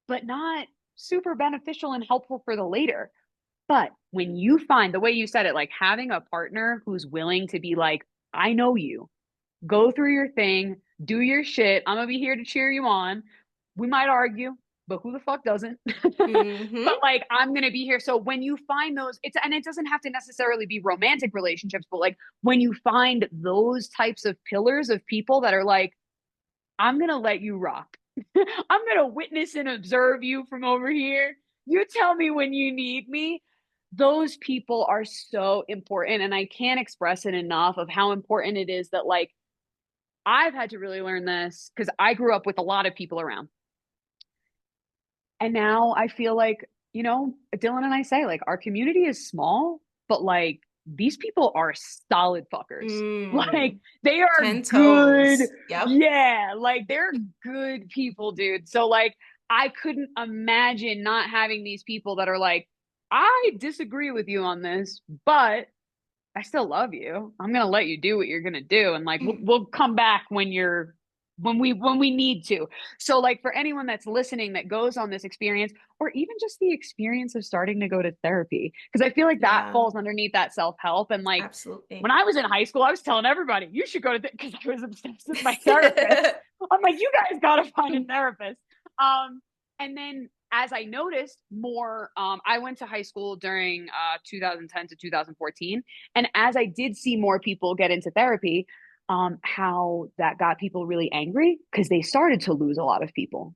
but not super beneficial and helpful for the later. But when you find the way you said it, like having a partner who's willing to be like, I know you, go through your thing, do your shit. I'm gonna be here to cheer you on. We might argue, but who the fuck doesn't? Mm-hmm. But like I'm gonna be here. So when you find those, it's and it doesn't have to necessarily be romantic relationships, but like when you find those types of pillars of people that are like, I'm gonna let you rock. I'm gonna witness and observe you from over here. You tell me when you need me. Those people are so important. And I can't express it enough of how important it is that like I've had to really learn this because I grew up with a lot of people around. And now I feel like, Dylan and I say, like, our community is small, but like, these people are solid fuckers. Like, Mm. they are 10 good. toes. Yep. Yeah. Like, they're good people, dude. So, like, I couldn't imagine not having these people that are like, I disagree with you on this, but I still love you. I'm gonna let you do what you're gonna do, and like we'll come back when we need to. So like for anyone that's listening that goes on this experience, or even just the experience of starting to go to therapy, because I feel like that Yeah, falls underneath that self help. And like when absolutely. I was in high school, I was telling everybody you should go to because I was obsessed with my therapist. I'm like, you guys gotta find a therapist. Um, and then as I noticed more, I went to high school during 2010 to 2014. And as I did see more people get into therapy, how that got people really angry because they started to lose a lot of people.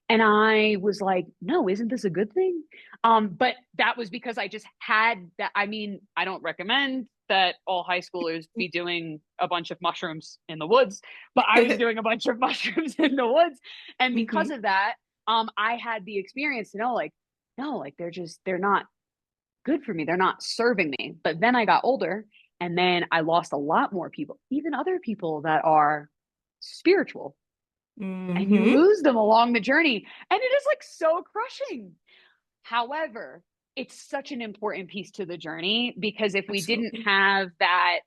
And I was like, no, isn't this a good thing? But that was because I just had that. I mean, I don't recommend that all high schoolers be doing a bunch of mushrooms in the woods, but I was doing a bunch of mushrooms in the woods. And because Hmm. of that, I had the experience to know, like, no, like they're not good for me. They're not serving me. But then I got older And then I lost a lot more people, even other people that are spiritual, and you Mm-hmm. lose them along the journey. And it is like so crushing. However, it's such an important piece to the journey, because if we didn't Absolutely. have that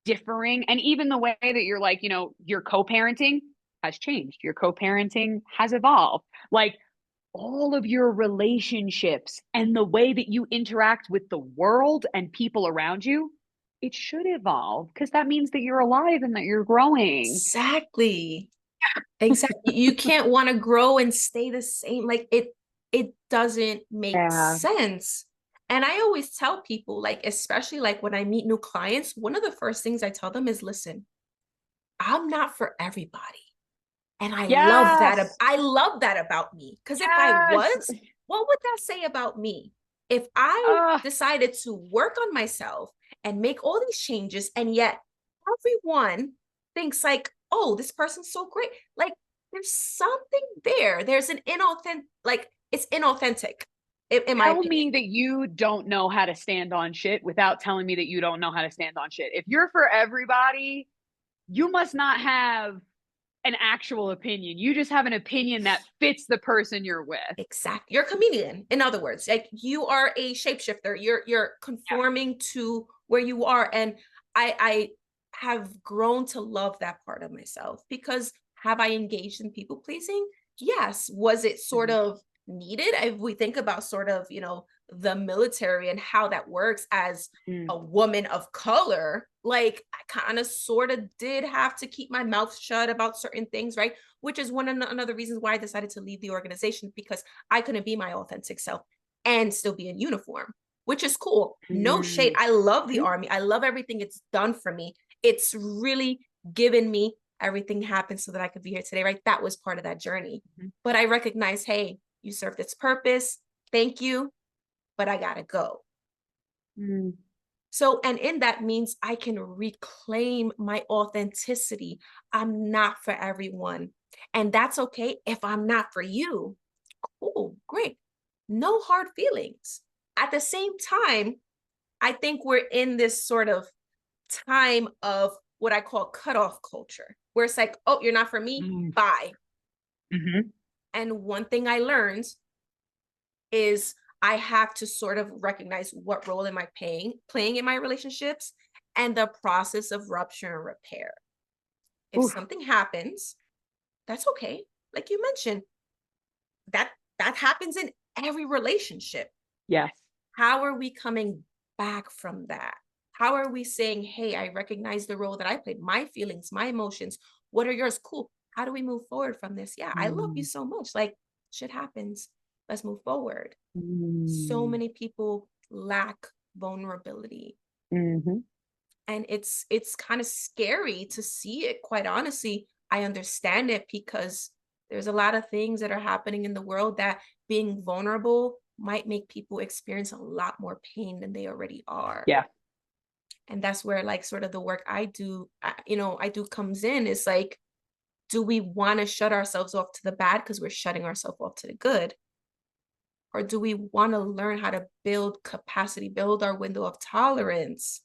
differing, and even the way that you're like, your co-parenting has changed, your co-parenting has evolved, like all of your relationships and the way that you interact with the world and people around you, it should evolve, because that means that you're alive and that you're growing. Exactly. Exactly. You can't want to grow and stay the same. Like it doesn't make Yeah. sense. And I always tell people, like, especially like when I meet new clients, one of the first things I tell them is, listen, I'm not for everybody. And Yes. I love that about me. Because if I Yes. was, what would that say about me? If I uh, decided to work on myself and make all these changes, and yet everyone thinks like, oh, this person's so great. Like there's something there. There's an inauthentic, like it's inauthentic, in my Tell opinion. me that you don't know how to stand on shit without telling me that you don't know how to stand on shit. If you're for everybody, you must not have an actual opinion. You just have an opinion that fits the person you're with. Exactly. You're a chameleon, in other words. Like you are a shapeshifter. You're Yeah. conforming to where you are. And I have grown to love that part of myself because have I engaged in people pleasing? Yes. Was it sort Mm-hmm. of needed? If we think about sort of, the military and how that works as Mm. a woman of color, like I kind of sort of did have to keep my mouth shut about certain things, right? Which is one of another reasons why I decided to leave the organization because I couldn't be my authentic self and still be in uniform, which is cool. No shade. Mm. I love the army. I love everything it's done for me. It's really given me everything happened so that I could be here today, right? That was part of that journey. Mm-hmm. But I recognize, hey, you served its purpose. Thank you, but I gotta go. Mm. So, and in that means I can reclaim my authenticity. I'm not for everyone. And that's okay if I'm not for you. Cool, great. No hard feelings. At the same time, I think we're in this sort of time of what I call cutoff culture, where it's like, oh, you're not for me, Mm. bye. Mm-hmm. And one thing I learned is I have to sort of recognize what role am I playing in my relationships and the process of rupture and repair. If Oof. something happens, that's okay. Like you mentioned, that that happens in every relationship. Yes. How are we coming back from that? How are we saying, hey, I recognize the role that I played, my feelings, my emotions. What are yours? Cool. How do we move forward from this? Yeah, I love you Mm. so much. Like shit happens. Let's move forward. So Mm. many people lack vulnerability, Mm-hmm. and it's kind of scary to see it, quite honestly. I understand it because there's a lot of things that are happening in the world that being vulnerable might make people experience a lot more pain than they already are. Yeah. And that's where like sort of the work I do, I do comes in. Is like, do we want to shut ourselves off to the bad because we're shutting ourselves off to the good, or do we want to learn how to build capacity, build our window of tolerance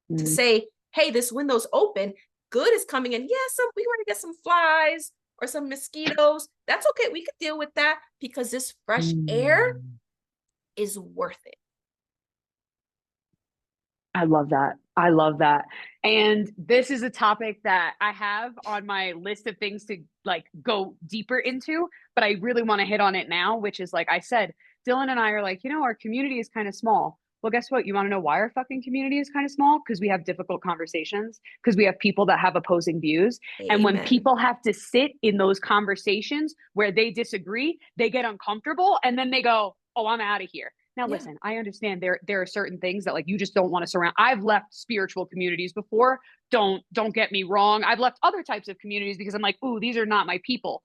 to Mm. say, hey, this window's open, good is coming in. Yeah, we want to get some flies or some mosquitoes. That's okay. We could deal with that because this fresh air Mm. is worth it. I love that. I love that. And this is a topic that I have on my list of things to like go deeper into, but I really want to hit on it now, which is like I said, Dylan and I are like, our community is kind of small. Well, guess what? You want to know why our fucking community is kind of small? Because we have difficult conversations, because we have people that have opposing views. And when Amen. people have to sit in those conversations where they disagree, they get uncomfortable and then they go, oh, I'm out of here. Now, Yeah. listen, I understand there are certain things that like you just don't want to surround. I've left spiritual communities before. Don't get me wrong. I've left other types of communities because I'm like, ooh, these are not my people.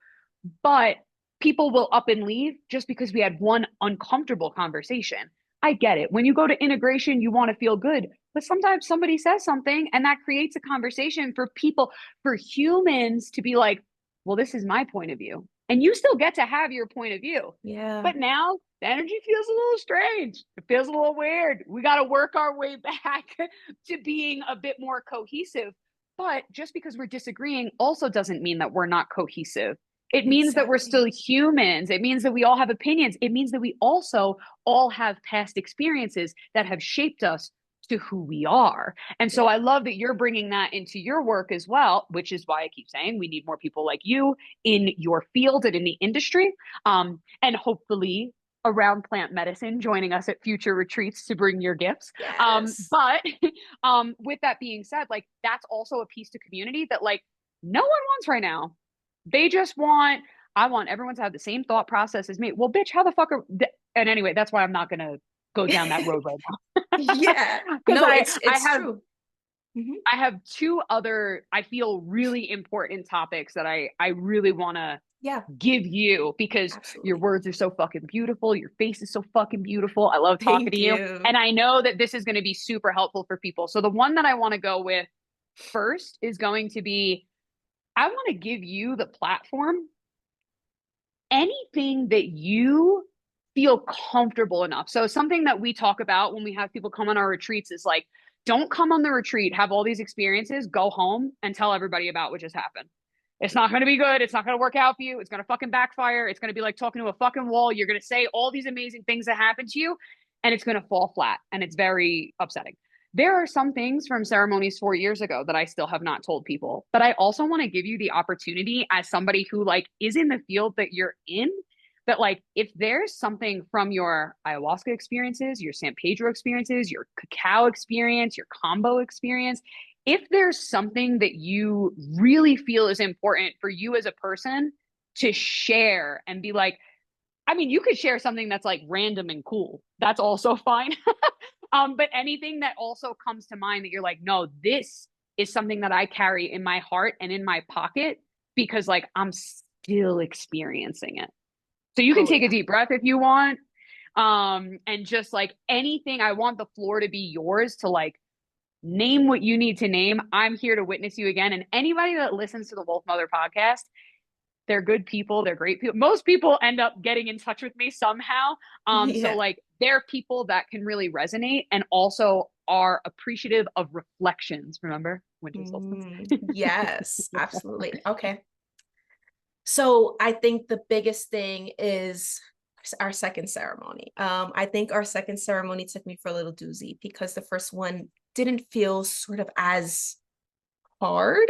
But people will up and leave just because we had one uncomfortable conversation. I get it. When you go to integration, you want to feel good. But sometimes somebody says something and that creates a conversation for people, for humans to be like, well, this is my point of view. And you still get to have your point of view. Yeah. But now the energy feels a little strange. It feels a little weird. We got to work our way back to being a bit more cohesive. But just because we're disagreeing also doesn't mean that we're not cohesive. It means that we're still Exactly. humans. It means that we all have opinions. It means that we also all have past experiences that have shaped us to who we are. And so Yeah. I love that you're bringing that into your work as well, which is why I keep saying we need more people like you in your field and in the industry. And hopefully around plant medicine, joining us at future retreats to bring your gifts. Yes. But with that being said, like that's also a piece to community that like no one wants right now. They just want, I want everyone to have the same thought process as me. Well, bitch, how the fuck are, and anyway, that's why I'm not going to go down that road right now. Yeah. Because No, I, I it's have true. Hmm. I have two other I feel really important topics that I really want to Yeah, give you because your absolutely. words are so fucking beautiful. Your face is so fucking beautiful. I love talking to Thank you. you. And I know that this is going to be super helpful for people. So the one that I want to go with first is going to be I want to give you the platform. Anything that you feel comfortable enough. So something that we talk about when we have people come on our retreats is like, don't come on the retreat, have all these experiences, go home and tell everybody about what just happened. It's not going to be good. It's not going to work out for you. It's going to fucking backfire. It's going to be like talking to a fucking wall. You're going to say all these amazing things that happened to you, and it's going to fall flat. And it's very upsetting. There are some things from ceremonies 4 years ago that I still have not told people. But I also want to give you the opportunity as somebody who like is in the field that you're in, that like if there's something from your ayahuasca experiences, your San Pedro experiences, your cacao experience, your combo experience, if there's something that you really feel is important for you as a person to share and be like, I mean, you could share something that's like random and cool. That's also fine. But anything that also comes to mind that you're like, no, this is something that I carry in my heart and in my pocket because like I'm still experiencing it. So you can Oh take a yeah. deep breath if you want. And just like anything, I want the floor to be yours to like name what you need to name. I'm here to witness you again. And anybody that listens to the Wolf Mother podcast, they're good people. They're great people. Most people end up getting in touch with me somehow. So Yeah. like they're people that can really resonate and also are appreciative of reflections. Remember winter solstice? Yes, absolutely. Okay. So I think the biggest thing is our second ceremony. I think our second ceremony took me for a little doozy because the first one didn't feel sort of as hard,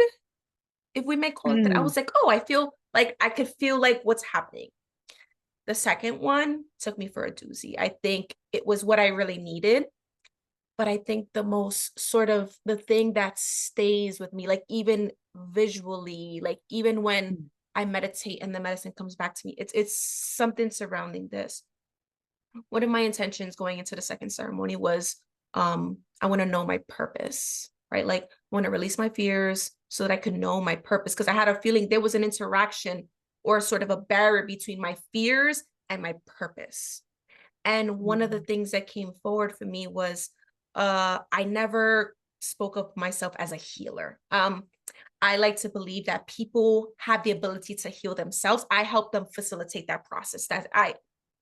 if we may call it that. I Mm. was like, oh, I feel like I could feel like what's happening. The second one took me for a doozy. I think it was what I really needed. But I think the most sort of the thing that stays with me, like even visually, like even when I meditate and the medicine comes back to me, it's something surrounding this. One of my intentions going into the second ceremony was I want to know my purpose, right? Like I want to release my fears so that I could know my purpose. Because I had a feeling there was an interaction or sort of a barrier between my fears and my purpose. And one of the Mm. things that came forward for me was I never spoke of myself as a healer. I like to believe that people have the ability to heal themselves. I help them facilitate that process. That's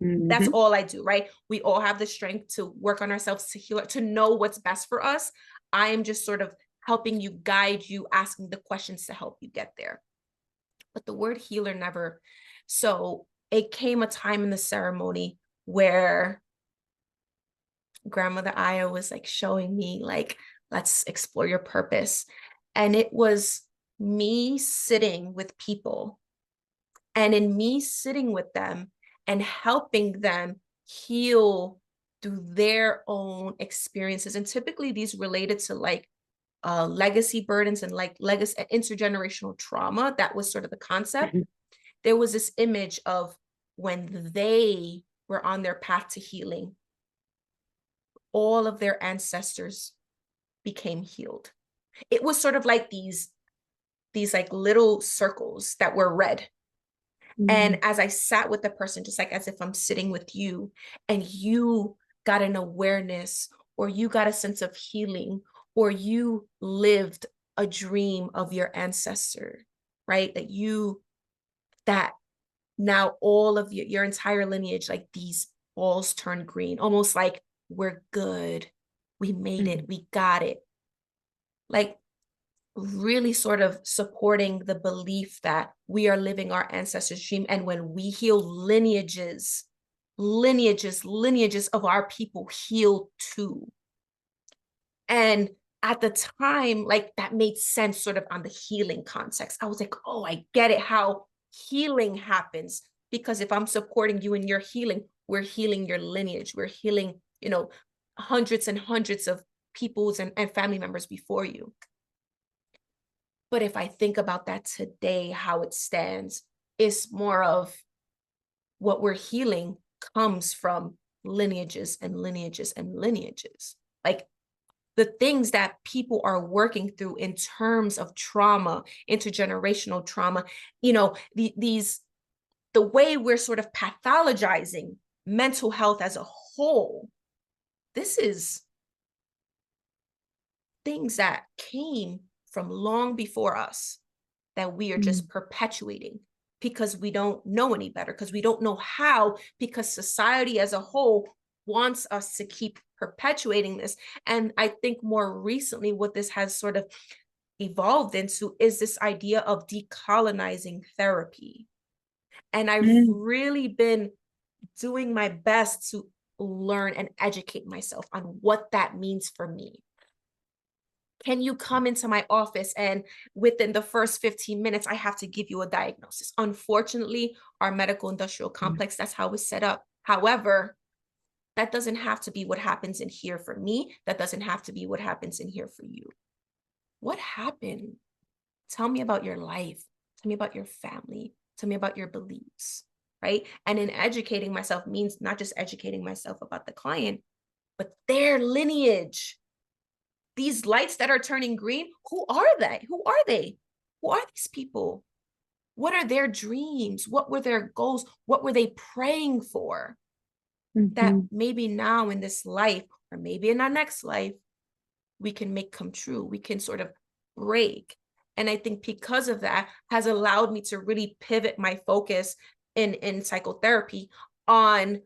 Mhm. all I do, right? We all have the strength to work on ourselves, to heal, to know what's best for us. I am just sort of helping you, guide you, asking the questions to help you get there. But the word healer never. So it came a time in the ceremony where grandmother Aya was like showing me like, let's explore your purpose. And it was me sitting with people, and in me sitting with them and helping them heal through their own experiences. And typically these related to like legacy burdens and like legacy intergenerational trauma. That was sort of the concept. Mhm. There was this image of when they were on their path to healing, all of their ancestors became healed. It was sort of like these like little circles that were red. And Mhm. as I sat with the person, just like as if I'm sitting with you, and you got an awareness, or you got a sense of healing, or you lived a dream of your ancestor, right? That now all of your entire lineage, like these walls turn green, almost like we're good. We made it. Mm. We got it. Like really sort of supporting the belief that we are living our ancestors' dream. And when we heal lineages of our people heal too. And at the time, like that made sense sort of on the healing context. I was like, oh, I get it, how healing happens. Because if I'm supporting you in your healing, we're healing your lineage. We're healing, hundreds and hundreds of peoples and family members before you. But if I think about that today, how it stands, it's more of what we're healing comes from lineages and lineages and lineages. Like the things that people are working through in terms of trauma, intergenerational trauma, the way we're sort of pathologizing mental health as a whole, this is things that came from long before us that we are just perpetuating because we don't know any better, because we don't know how, because society as a whole wants us to keep perpetuating this. And I think more recently, what this has sort of evolved into is this idea of decolonizing therapy. And I've Mm. really been doing my best to learn and educate myself on what that means for me. Can you come into my office and within the first 15 minutes, I have to give you a diagnosis? Unfortunately, our medical industrial complex, that's how it's set up. However, that doesn't have to be what happens in here for me. That doesn't have to be what happens in here for you. What happened? Tell me about your life. Tell me about your family. Tell me about your beliefs, right? And in educating myself means not just educating myself about the client, but their lineage. These lights that are turning green, who are they? Who are they? Who are these people? What are their dreams? What were their goals? What were they praying for? That Mhm. maybe now in this life, or maybe in our next life, we can make come true. We can sort of break. And I think because of that has allowed me to really pivot my focus in psychotherapy on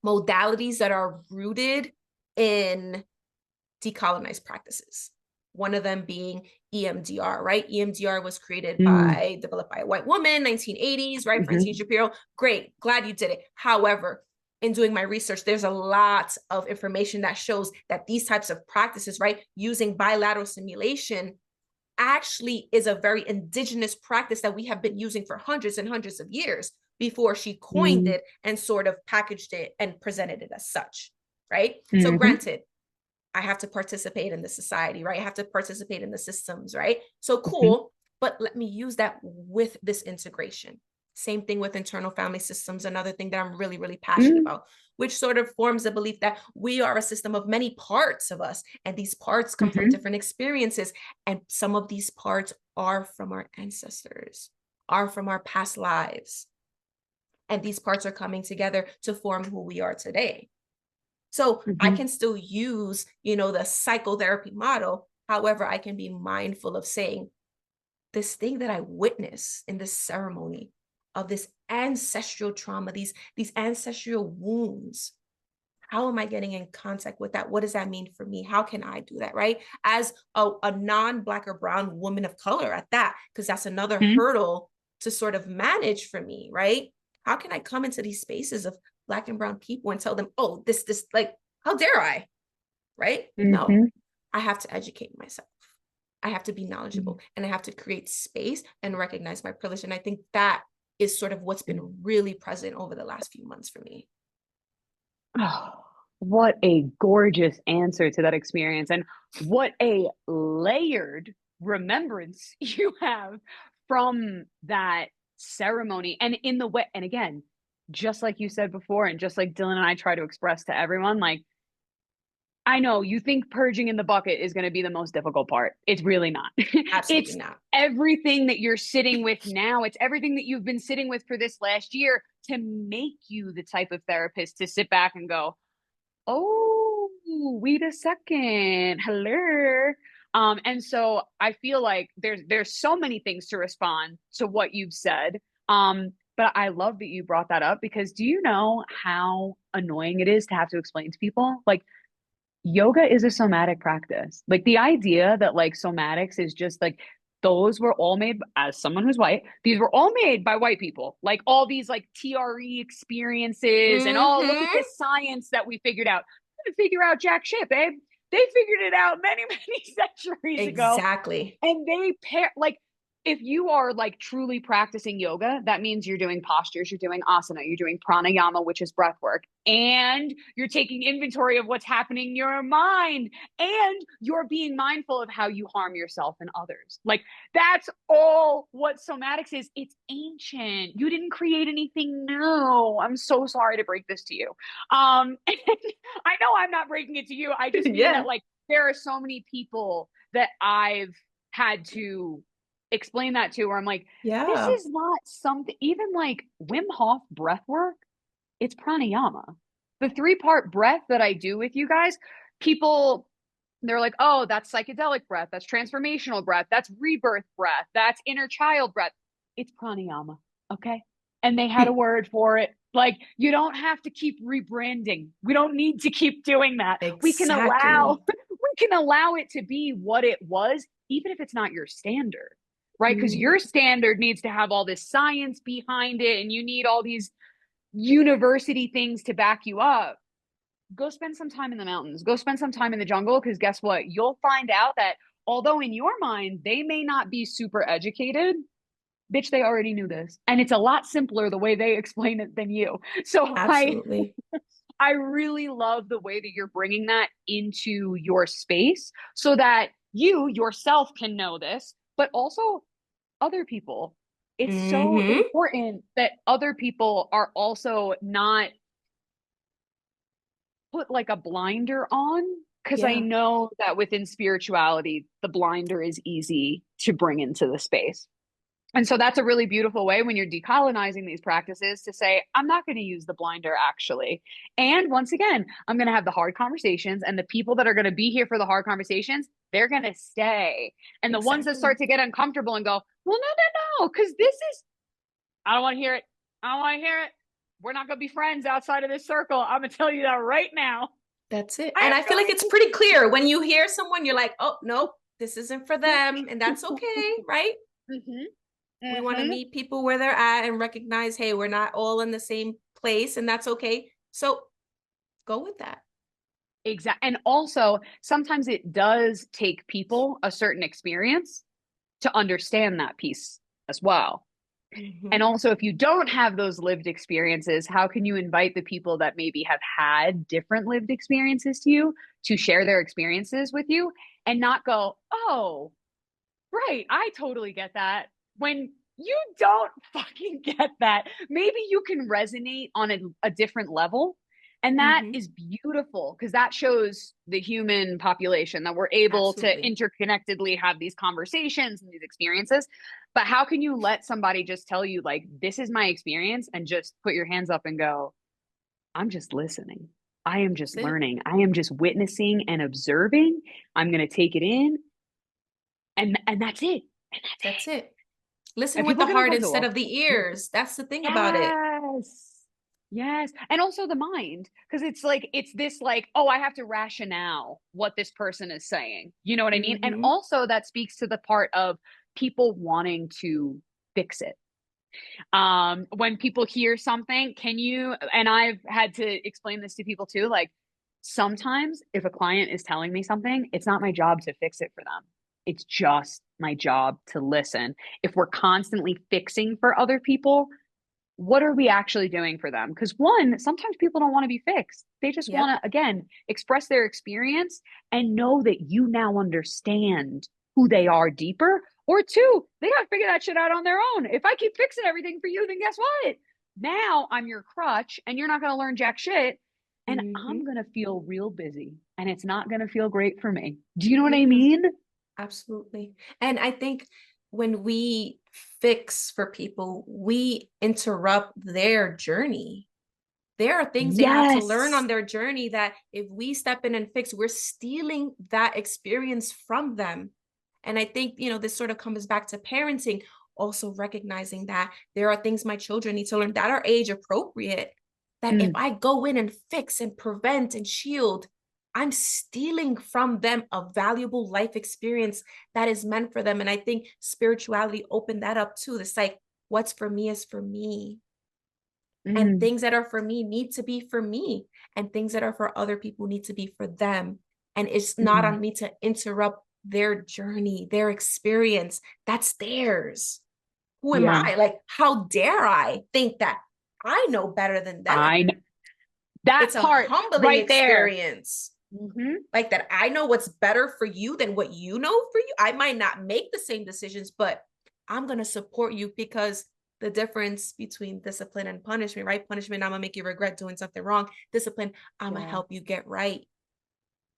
modalities that are rooted in decolonized practices. One of them being EMDR, right? EMDR was developed by a white woman, 1980s, right? Francine Mhm. Shapiro. Great, glad you did it. However, in doing my research, there's a lot of information that shows that these types of practices, right, using bilateral simulation actually is a very indigenous practice that we have been using for hundreds and hundreds of years before she coined Mhm. it and sort of packaged it and presented it as such, right? So Mhm. granted, I have to participate in the society, right? I have to participate in the systems, right? So Mhm. cool, but let me use that with this integration. Same thing with internal family systems, another thing that I'm really, really passionate Mhm. about, which sort of forms the belief that we are a system of many parts of us, and these parts come from Mhm. different experiences. And some of these parts are from our ancestors, are from our past lives. And these parts are coming together to form who we are today. So I Mhm. can still use, the psychotherapy model. However, I can be mindful of saying this thing that I witnessed in this ceremony of this ancestral trauma, these ancestral wounds. How am I getting in contact with that? What does that mean for me? How can I do that, right? As a non-Black or brown woman of color at that, because that's another Mhm. hurdle to sort of manage for me, right? How can I come into these spaces of Black and brown people and tell them, oh, this, like, how dare I, right? No, Mhm. I have to educate myself. I have to be Mhm. knowledgeable and I have to create space and recognize my privilege. And I think that is sort of what's Mhm. been really present over the last few months for me. Oh, what a gorgeous answer to that experience, and what a layered remembrance you have from that ceremony. And in the way, and again, just like you said before, and just like Dylan and I try to express to everyone, like, I know you think purging in the bucket is going to be the most difficult part. It's really not. Absolutely It's not. everything that you're sitting with now. It's everything that you've been sitting with for this last year to make you the type of therapist to sit back and go, oh, wait a second. Hello. And so I feel like there's so many things to respond to what you've said. But I love that you brought that up because do you know how annoying it is to have to explain to people? Like, yoga is a somatic practice. Like, the idea that like somatics is just like, those were all made, as someone who's white, these were all made by white people. Like, all these like TRE experiences and oh, look at Mm-hmm. this science that we figured out. We didn't figure out jack shit, babe. They figured it out many, many centuries ago. Exactly. And they pair like, if you are like truly practicing yoga, that means you're doing postures, you're doing asana, you're doing pranayama, which is breath work, and you're taking inventory of what's happening in your mind, and you're being mindful of how you harm yourself and others. Like, that's all what somatics is. It's ancient. You didn't create anything new. I'm so sorry to break this to you. And I know I'm not breaking it to you. I just mean that Yeah. like there are so many people that I've had to explain that to where I'm like, this Yeah. is not something, even like Wim Hof breath work, it's pranayama. The 3-part breath that I do with you guys, people, they're like, oh, that's psychedelic breath, that's transformational breath, that's rebirth breath, that's inner child breath. It's pranayama. Okay. And they had a word for it. Like, you don't have to keep rebranding. We don't need to keep doing that. We can allow Exactly. we can allow it to be what it was, even if it's not your standard, right? Because your Mhm. standard needs to have all this science behind it, and you need all these university things to back you up. Go spend some time in the mountains. Go spend some time in the jungle, because guess what? You'll find out that although in your mind they may not be super educated, bitch, they already knew this. And it's a lot simpler the way they explain it than you. So Absolutely. I really love the way that you're bringing that into your space so that you yourself can know this, but also other people. It's so Hmm. important that other people are also not put like a blinder on, because I Yeah. know that within spirituality, the blinder is easy to bring into the space. And so that's a really beautiful way when you're decolonizing these practices to say, I'm not going to use the blinder actually. And once again, I'm going to have the hard conversations, and the people that are going to be here for the hard conversations, they're going to stay. And the ones that Exactly. start to get uncomfortable and go, well, no, because this is, I don't want to hear it. I don't want to hear it. We're not going to be friends outside of this circle. I'm going to tell you that right now. That's it. I And am I feel like going it's to. pretty clear when you hear someone, you're like, oh, nope, this isn't for them. And that's okay, right? Mm-hmm. We want to Mm-hmm. meet people where they're at and recognize, hey, we're not all in the same place, and that's okay. So go with that. Exactly. And also, sometimes it does take people a certain experience to understand that piece as well. And Hmm. also, if you don't have those lived experiences, how can you invite the people that maybe have had different lived experiences to you to share their experiences with you and not go, oh, right, I totally get that. When you don't fucking get that, maybe you can resonate on a different level. And that Hmm. is beautiful because that shows the human population that we're able to Absolutely. interconnectedly have these conversations and these experiences. But how can you let somebody just tell you, like, this is my experience, and just put your hands up and go, I'm just listening. I am just That's it. learning. I am just witnessing and observing. I'm going to take it in, and that's it. And that's That's it. it. Listen And with people the get heart instead uncomfortable. of the ears. That's the thing about it. Yes. Yes. And also the mind, because it's like, it's this like, oh, I have to rationale what this person is saying. You know what I mean? And Hmm. also that speaks to the part of people wanting to fix it. When people hear something, can you, and I've had to explain this to people too, like sometimes if a client is telling me something, it's not my job to fix it for them. It's just my job to listen. If we're constantly fixing for other people, what are we actually doing for them? Because one, sometimes people don't want to be fixed. They just Yep. want to, again, express their experience and know that you now understand who they are deeper. Or two, they got to figure that shit out on their own. If I keep fixing everything for you, then guess what? Now I'm your crutch and you're not going to learn jack shit. And Hmm. I'm going to feel real busy and it's not going to feel great for me. Do you know what I Yeah. mean? Absolutely. And I think when we fix for people, we interrupt their journey. There are things they have to learn Yes. on their journey that if we step in and fix, we're stealing that experience from them. And I think, this sort of comes back to parenting. also recognizing that there are things my children need to learn that are age appropriate, that if Mm, I go in and fix and prevent and shield, I'm stealing from them a valuable life experience that is meant for them. And I think spirituality opened that up too. It's like, what's for me is for me. And mm, things that are for me need to be for me. And things that are for other people need to be for them. And it's not mm. on me to interrupt their journey, their experience. That's theirs. Who am Yeah. I? Like, how dare I think that I know better than them? I know that It's a part humbling right there. experience. Hmm. Like that I know what's better for you than what you know for you. I might not make the same decisions, but I'm going to support you because the difference between discipline and punishment, right? Punishment, I'm going to make you regret doing something wrong. Discipline, I'm going to Yeah. help you get right.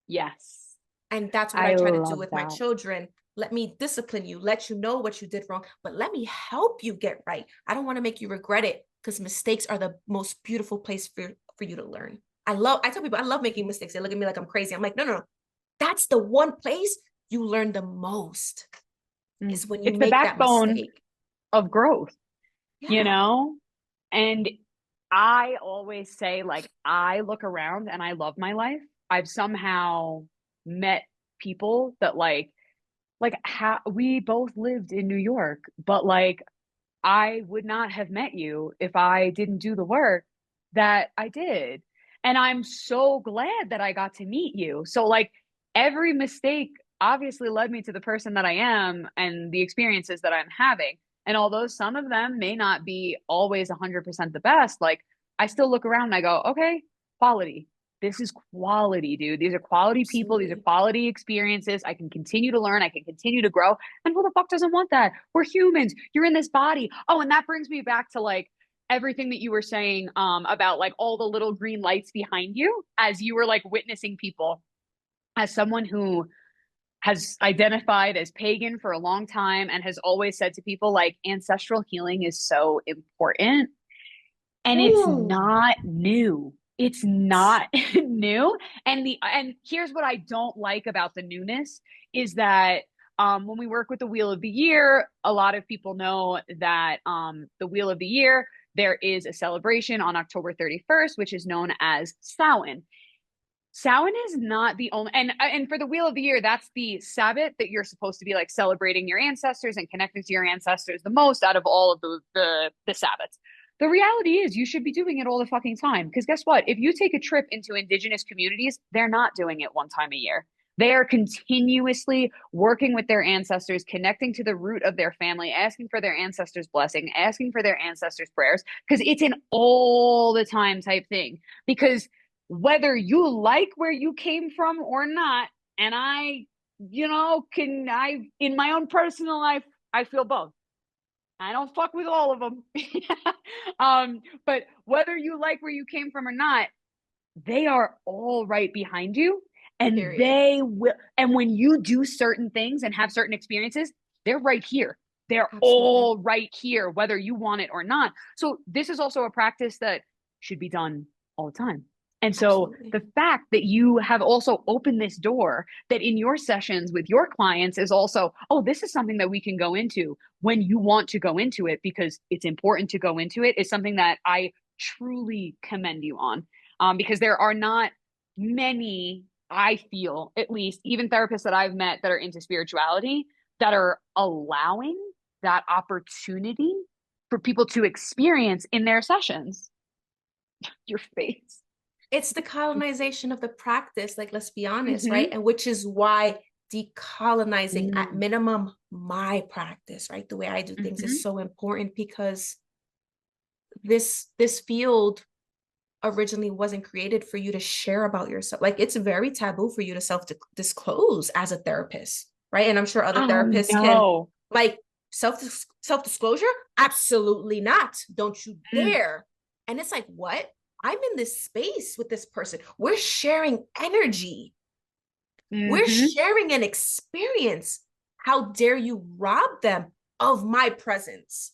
Yes. And that's what I I try to do love with my that. children. Let me discipline you, let you know what you did wrong, but let me help you get right. I don't want to make you regret it because mistakes are the most beautiful place for you to learn. I tell people I love making mistakes. They look at me like I'm crazy. I'm like, no, no, no. That's the one place you learn the most Mm. is when you It's the make that backbone mistake. of growth, you Yeah. know? And I always say, like, I look around and I love my life. I've somehow met people that like how we both lived in New York, but like I would not have met you if I didn't do the work that I did. And I'm so glad that I got to meet you. So, like, every mistake obviously led me to the person that I am and the experiences that I'm having. And although some of them may not be always 100% the best, like, I still look around and I go, okay, quality. This is quality, dude. These are quality people. These are Absolutely. quality experiences. I can continue to learn. I can continue to grow. And who the fuck doesn't want that? We're humans. You're in this body. Oh, and that brings me back to like everything that you were saying about like all the little green lights behind you as you were like witnessing people. As someone who has identified as pagan for a long time and has always said to people like ancestral healing is so important and it's Ooh. not new. It's not new. And here's what I don't like about the newness is that when we work with the Wheel of the Year, a lot of people know that the Wheel of the Year, there is a celebration on October 31st, which is known as Samhain. Samhain is not the only, and for the Wheel of the Year, that's the Sabbath that you're supposed to be like celebrating your ancestors and connecting to your ancestors the most out of all of the Sabbaths. The reality is, you should be doing it all the fucking time. Because guess what? If you take a trip into indigenous communities, they're not doing it one time a year. They are continuously working with their ancestors, connecting to the root of their family, asking for their ancestors' blessing, asking for their ancestors' prayers, because it's an all the time type thing. Because whether you like where you came from or not, and in my own personal life, I feel both. I don't fuck with all of them. But whether you like where you came from or not, they are all right behind you. And Period. they will, and when you do certain things and have certain experiences, they're right here. They're Absolutely. all right here, whether you want it or not. So, this is also a practice that should be done all the time. And so, Absolutely. the fact that you have also opened this door that in your sessions with your clients is also, oh, this is something that we can go into when you want to go into it because it's important to go into it, is something that I truly commend you on. Because there are not many, I feel, at least, even therapists that I've met that are into spirituality that are allowing that opportunity for people to experience in their sessions. Your face. It's the colonization of the practice, like let's be honest, right? Mm-hmm. And which is why decolonizing at Mm-hmm. minimum my practice, right? The way I do things is so important because this field originally wasn't created for you to share about yourself. Like it's very taboo for you to self disclose as a therapist, right? And I'm sure other Oh therapists can no. like self disclosure. Absolutely not. Don't you Mm-hmm. dare. And it's like, what? I'm in this space with this person. We're sharing energy. We're Mm-hmm. sharing an experience. How dare you rob them of my presence?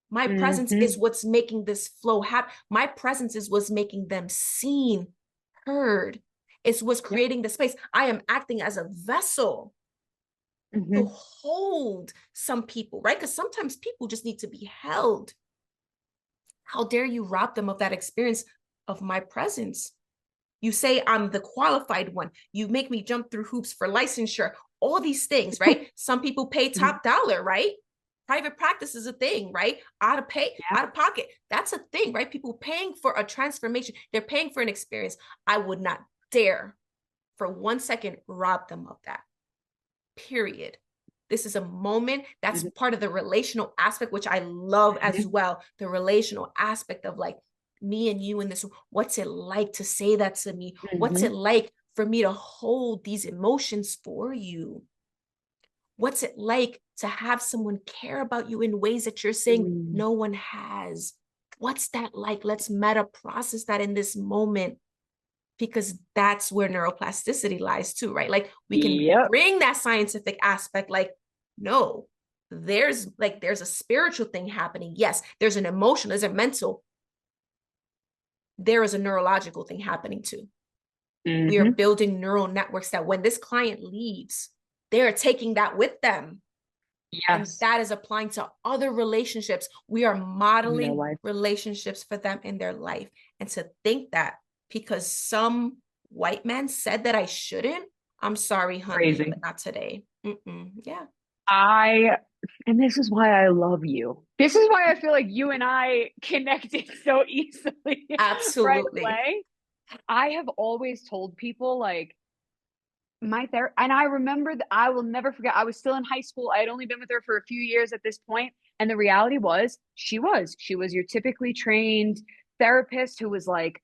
My presence is what's making this flow happen. My presence is what's making them seen, heard. It's what's Yep. creating the space. I am acting as a vessel. to Hmm. hold some people, right? Because sometimes people just need to be held. How dare you rob them of that experience of my presence? You say I'm the qualified one. You make me jump through hoops for licensure, all these things, right? Some people pay top dollar, right? Private practice is a thing, right? Yeah. Out of pocket. That's a thing, right? People paying for a transformation. They're paying for an experience. I would not dare for 1 second rob them of that. Period. This is a moment that's Hmm. part of the relational aspect, which I love as well. The relational aspect of like me and you in this. What's it like to say that to me? What's Hmm. it like for me to hold these emotions for you? What's it like to have someone care about you in ways that you're saying Mm. no one has? What's that like? Let's meta process that in this moment, because that's where neuroplasticity lies too, right? Like we can Yep. bring that scientific aspect, like, no, there's a spiritual thing happening. Yes, there's an emotional, there's a mental, there is a neurological thing happening too. We are Hmm. building neural networks that when this client leaves, they're taking that with them. And Yes. that is applying to other relationships. We are In their modeling life. relationships for them in their life. And to think that because some white man said that I shouldn't, I'm sorry, honey, Crazy. but not today. Mm-mm. Yeah, I, and this is why I love you. This is why I feel like you and I connected so easily right absolutely. away. I have always told people like my therapist, and I remember that I will never forget. I was still in high school. I had only been with her for a few years at this point, and the reality was she was your typically trained therapist who was like,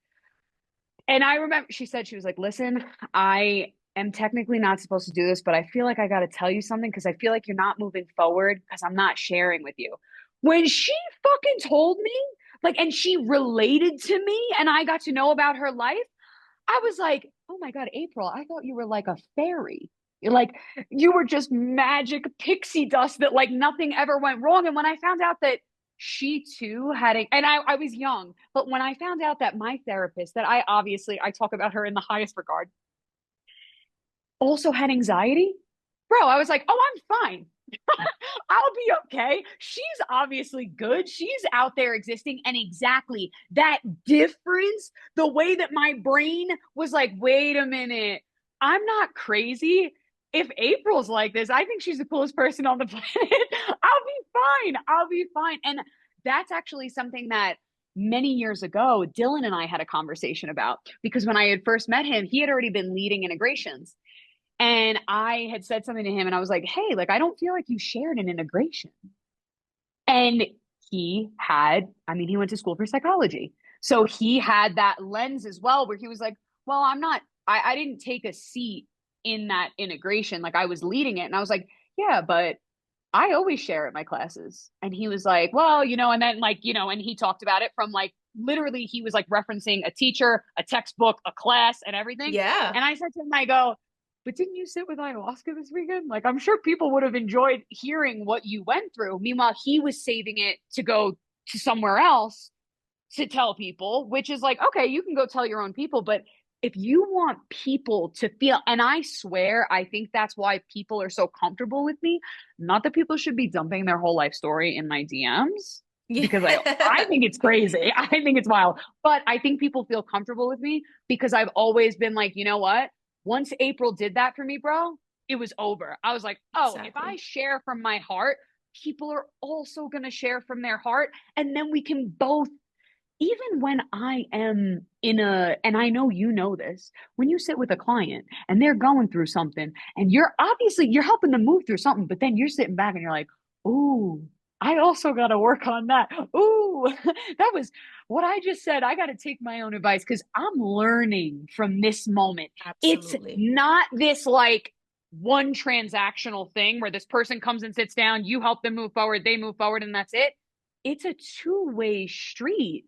and I remember she said, she was like, listen, I am technically not supposed to do this, but I feel like I got to tell you something because I feel like you're not moving forward because I'm not sharing with you. When she fucking told me, like, and she related to me and I got to know about her life, I was like, oh my God, April, I thought you were like a fairy. You're like, you were just magic pixie dust that like nothing ever went wrong. And when I found out that she too had a, and I was young, but when I found out that my therapist, that I talk about her in the highest regard, also had anxiety, bro, I was like, oh, I'm fine. I'll be okay. She's obviously good. She's out there existing. And exactly that difference, the way that my brain was like, wait a minute, I'm not crazy. If April's like this, I think she's the coolest person on the planet. I'll be fine. I'll be fine. And that's actually something that many years ago, Dylan and I had a conversation about because when I had first met him, he had already been leading integrations. And I had said something to him and I was like, hey, like, I don't feel like you shared an integration. And he had, I mean, he went to school for psychology. So he had that lens as well, where he was like, well, I didn't take a seat in that integration. Like I was leading it. And I was like, yeah, but I always share at my classes. And he was like, well, and then like, and he talked about it from like literally, he was like referencing a teacher, a textbook, a class, and everything. Yeah. And I said to him, I go, but didn't you sit with ayahuasca this weekend? Like, I'm sure people would have enjoyed hearing what you went through. Meanwhile, he was saving it to go to somewhere else to tell people, which is like, okay, you can go tell your own people, but if you want people to feel, and I swear, I think that's why people are so comfortable with me. Not that people should be dumping their whole life story in my DMs because I Yeah. think it's crazy. I think it's wild. But I think people feel comfortable with me because I've always been like, you know what? Once April did that for me, bro, it was over. I was like, oh, if I Exactly. share from my heart, people are also going to share from their heart. And then we can both, even when I am in a, and I know you know this, when you sit with a client and they're going through something and you're helping them move through something, but then you're sitting back and you're like, ooh, I also got to work on that. Ooh, that was what I just said. I got to take my own advice because I'm learning from this moment. It's Absolutely. not this like one transactional thing where this person comes and sits down, you help them move forward, they move forward, and that's it. It's a two-way street.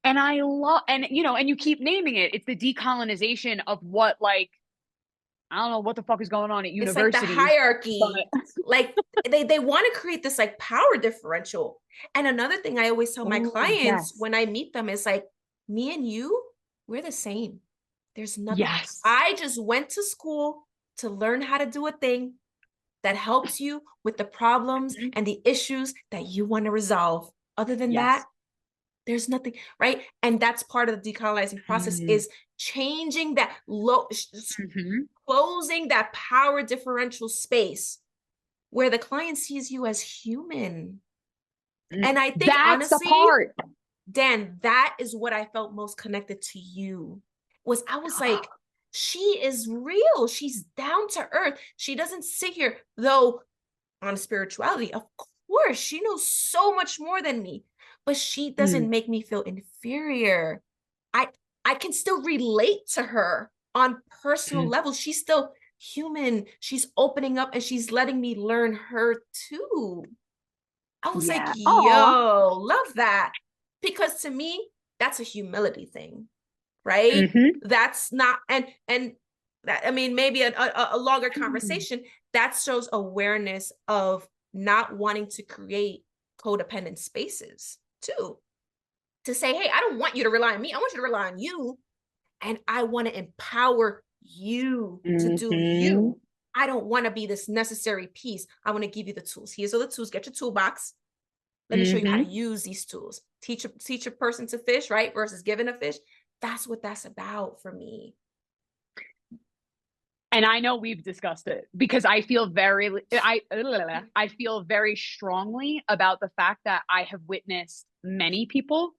And I love, and and you keep naming it. It's the decolonization of what, like, I don't know what the fuck is going on at It's like the universities, but hierarchy. Like they want to create this like power differential. And another thing I always tell my oh clients yes, when I meet them is like, me and you, we're the same. There's nothing. yes, I just went to school to learn how to do a thing. that helps you with the problems Mhm. and the issues that you want to resolve. Other than that, Yes. there's nothing, right? And that's part of the decolonizing process, Mhm. is changing that low, Mhm. closing that power differential space where the client sees you as human. And I think That's the honestly, part. Dan, that is what I felt most connected to you. Was I was like, she is real. She's down to earth. She doesn't sit here, though, on spirituality. Of course, she knows so much more than me, but she doesn't Mm. make me feel inferior. I I can still relate to her on personal Mm. levels. She's still human. She's opening up and she's letting me learn her too. I was like, Yeah. Oh. yo, love that. Because to me, that's a humility thing, right? Hmm. That's not, and that, I mean, maybe a longer conversation that shows awareness of not wanting to create codependent spaces too. To say, hey, I don't want you to rely on me. I want you to rely on you. And I want to empower you to do Hmm. you. I don't want to be this necessary piece. I want to give you the tools. Here's all the tools. Get your toolbox. Let me show you how to Hmm. use these tools. Teach a person to fish, right? Versus giving a fish. That's what that's about for me. And I know we've discussed it because I feel very strongly about the fact that I have witnessed many people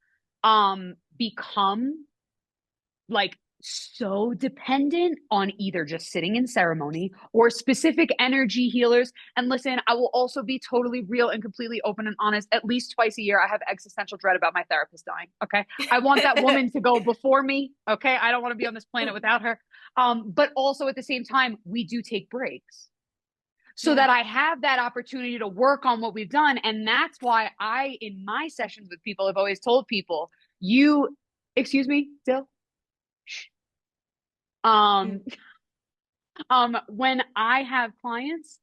become like so dependent on either just sitting in ceremony or specific energy healers. And listen, I will also be totally real and completely open and honest. At least twice a year, I have existential dread about my therapist dying. Okay. I want that woman to go before me. Okay. I don't want to be on this planet without her. But also at the same time, we do take breaks so Yeah. that I have that opportunity to work on what we've done. And that's why in my sessions with people, have always told people, you, excuse me, Dill. Mm. Um, when I have clients,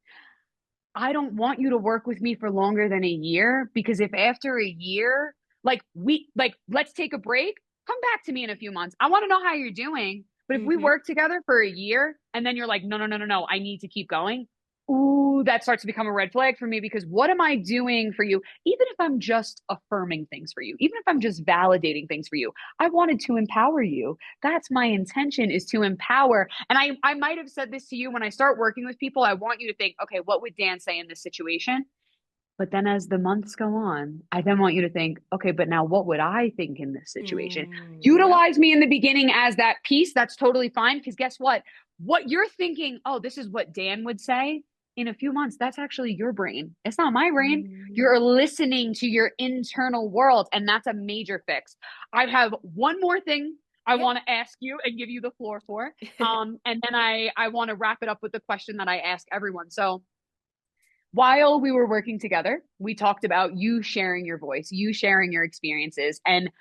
I don't want you to work with me for longer than a year because if after a year, let's take a break, come back to me in a few months. I want to know how you're doing. But if we Mm-hmm. work together for a year and then you're like, no, no, no, no, no, I need to keep going. Ooh, that starts to become a red flag for me because what am I doing for you? Even if I'm just affirming things for you, even if I'm just validating things for you, I wanted to empower you. That's my intention, is to empower. And I might have said this to you when I start working with people. I want you to think, okay, what would Dan say in this situation? But then as the months go on, I then want you to think, okay, but now what would I think in this situation? Yep. Utilize me in the beginning as that piece. That's totally fine. Because guess what? What you're thinking, oh, this is what Dan would say in a few months, that's actually your brain. It's not my brain. Mm. You're listening to your internal world. And that's a major fix. I have one more thing I Yeah. want to ask you and give you the floor for. And then I want to wrap it up with the question that I ask everyone. So, while we were working together, we talked about you sharing your voice, you sharing your experiences, and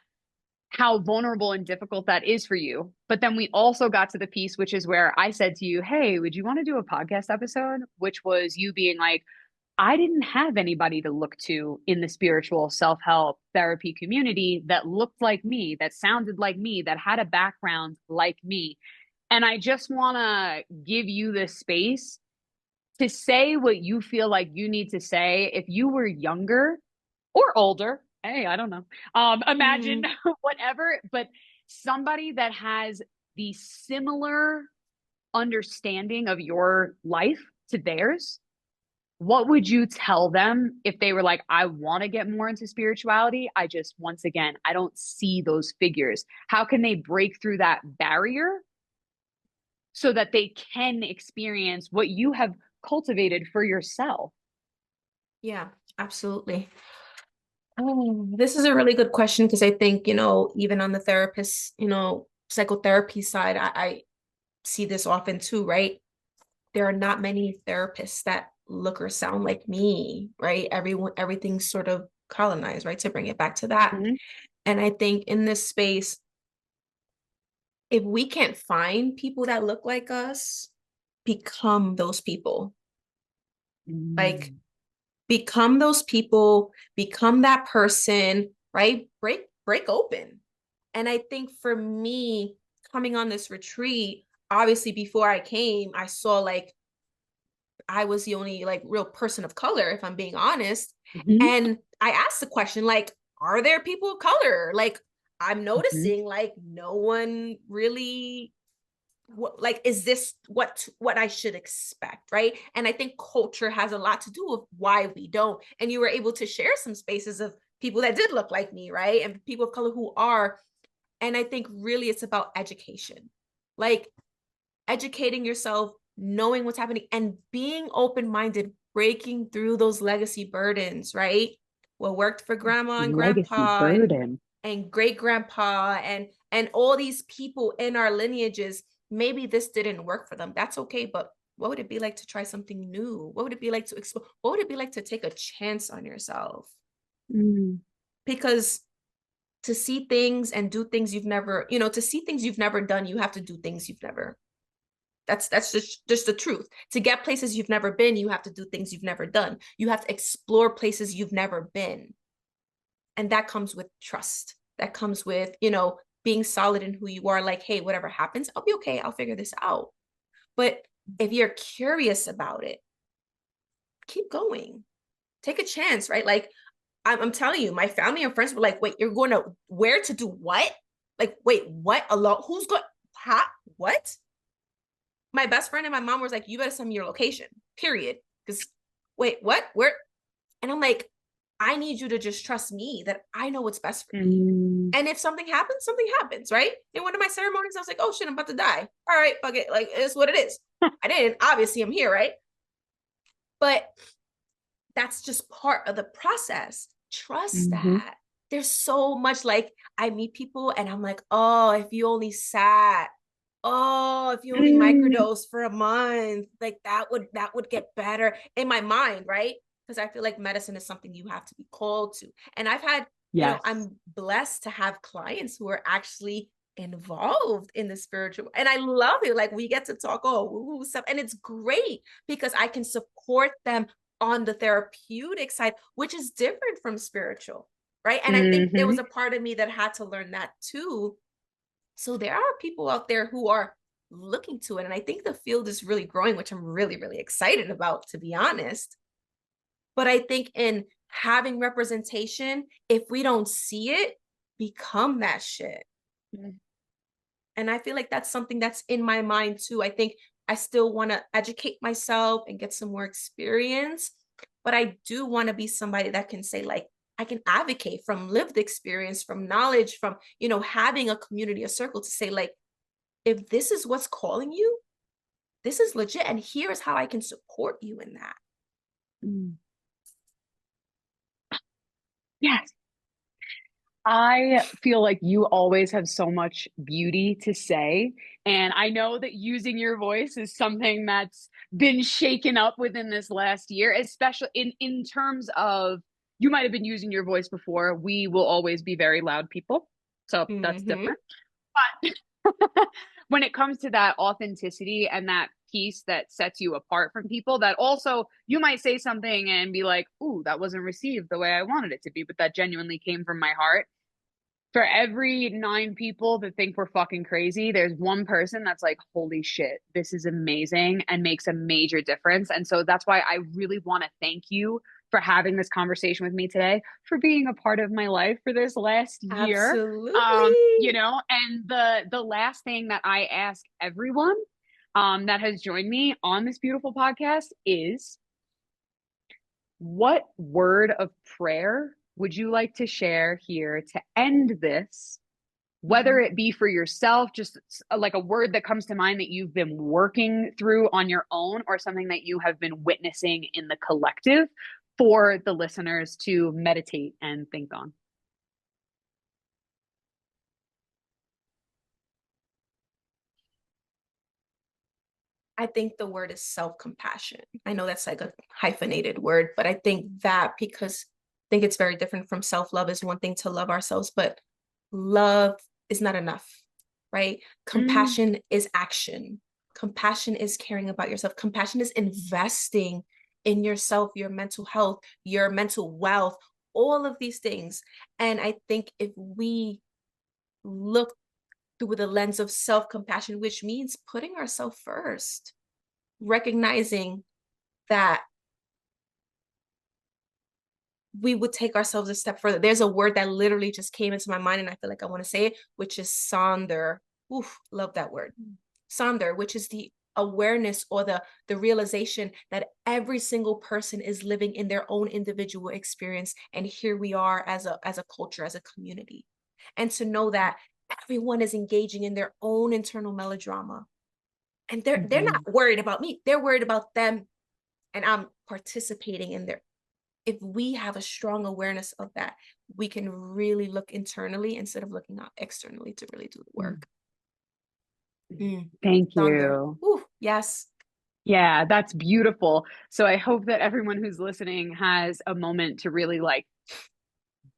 how vulnerable and difficult that is for you. But then we also got to the piece, which is where I said to you, hey, would you want to do a podcast episode? Which was you being like, I didn't have anybody to look to in the spiritual self help therapy community that looked like me, that sounded like me, that had a background like me. And I just want to give you the space to say what you feel like you need to say. If you were younger or older, hey, I don't know, imagine Mm. whatever, but somebody that has the similar understanding of your life to theirs, what would you tell them if they were like, I want to get more into spirituality, I just, once again, I don't see those figures? How can they break through that barrier so that they can experience what you have cultivated for yourself? Yeah, absolutely. Oh, this is a really good question because I think, even on the therapist, psychotherapy side, I see this often too, right? There are not many therapists that look or sound like me, right? Everything's sort of colonized, right? To bring it back to that. Mhm. And I think in this space, if we can't find people that look like us, become those people. Like, Mm. become those people, become that person, right? Break open. And I think for me, coming on this retreat, obviously before I came, I saw like I was the only like real person of color, if I'm being honest. Mhm. And I asked the question, like, are there people of color? Like, I'm Mhm. noticing like no one really what, like, is this what I should expect, right? And I think culture has a lot to do with why we don't. And you were able to share some spaces of people that did look like me, right? And people of color who are. And I think really it's about education, like educating yourself, knowing what's happening, and being open-minded, breaking through those legacy burdens, right? What worked for grandma and Legacy grandpa burden. and great grandpa and all these people in our lineages, maybe this didn't work for them. That's okay, but what would it be like to try something new? What would it be like to explore? What would it be like to take a chance on yourself? Mm. Because to see things and do things you've never, to see things you've never done, you have to do things you've never. That's just the truth. To get places you've never been, you have to do things you've never done. You have to explore places you've never been. And that comes with trust. That comes with, being solid in who you are. Like, hey, whatever happens, I'll be okay. I'll figure this out. But if you're curious about it, keep going. Take a chance, right? Like, I'm telling you, my family and friends were like, wait, you're going to where to do what? Like, wait, what? Alone? Who's going? Huh? What? My best friend and my mom was like, you better send me your location, period. Because, wait, what? Where? And I'm like, I need you to just trust me that I know what's best for me. Mm. And if something happens, right? In one of my ceremonies, I was like, oh shit, I'm about to die. All right, fuck it. Like, it's what it is. I didn't. Obviously, I'm here, right? But that's just part of the process. Trust Mhm. that. There's so much, like, I meet people and I'm like, oh, if you only sat, oh, if you only Mm. microdose for a month, like that would get better in my mind, right? Because I feel like medicine is something you have to be called to. And I've had, Yes. I'm blessed to have clients who are actually involved in the spiritual, and I love it. Like, we get to talk all woo-woo stuff, and it's great because I can support them on the therapeutic side, which is different from spiritual, right? And I think there was Mhm. a part of me that had to learn that too. So there are people out there who are looking to it. And I think the field is really growing, which I'm really, really excited about, to be honest. But I think in having representation, if we don't see it, become that shit. Mm. And I feel like that's something that's in my mind too. I think I still want to educate myself and get some more experience, but I do want to be somebody that can say, like, I can advocate from lived experience, from knowledge, from, having a community, a circle to say, like, if this is what's calling you, this is legit. And here's how I can support you in that. Mm. Yes. I feel like you always have so much beauty to say. And I know that using your voice is something that's been shaken up within this last year, especially in terms of you might have been using your voice before. We will always be very loud people. So that's Mm-hmm. different. When it comes to that authenticity and that piece that sets you apart from people, that also you might say something and be like, ooh, that wasn't received the way I wanted it to be, but that genuinely came from my heart. For every nine people that think we're fucking crazy, there's one person that's like, holy shit, this is amazing and makes a major difference. And so that's why I really want to thank you for having this conversation with me today, for being a part of my life for this last year. Absolutely. And the last thing that I ask everyone that has joined me on this beautiful podcast is, what word of prayer would you like to share here to end this, whether Mm-hmm. it be for yourself, just like a word that comes to mind that you've been working through on your own, or something that you have been witnessing in the collective for the listeners to meditate and think on? I think the word is self-compassion. I know that's like a hyphenated word, but I think that because I think it's very different from self-love. Is one thing to love ourselves, but love is not enough, right? Mm. Compassion is action. Compassion is caring about yourself. Compassion is investing in yourself, your mental health, your mental wealth, all of these things. And I think if we look through the lens of self-compassion, which means putting ourselves first, recognizing that we would take ourselves a step further. There's a word that literally just came into my mind and I feel like I want to say it, which is sonder. Oof, love that word. Sonder, which is the awareness or the realization that every single person is living in their own individual experience. And here we are as a culture, as a community. And to know that everyone is engaging in their own internal melodrama. And they're Mhm. not worried about me. They're worried about them. And I'm participating in their. If we have a strong awareness of that, we can really look internally instead of looking out externally to really do the work. Thank Thunder. you. Ooh, yes. Yeah, that's beautiful. So I hope that everyone who's listening has a moment to really like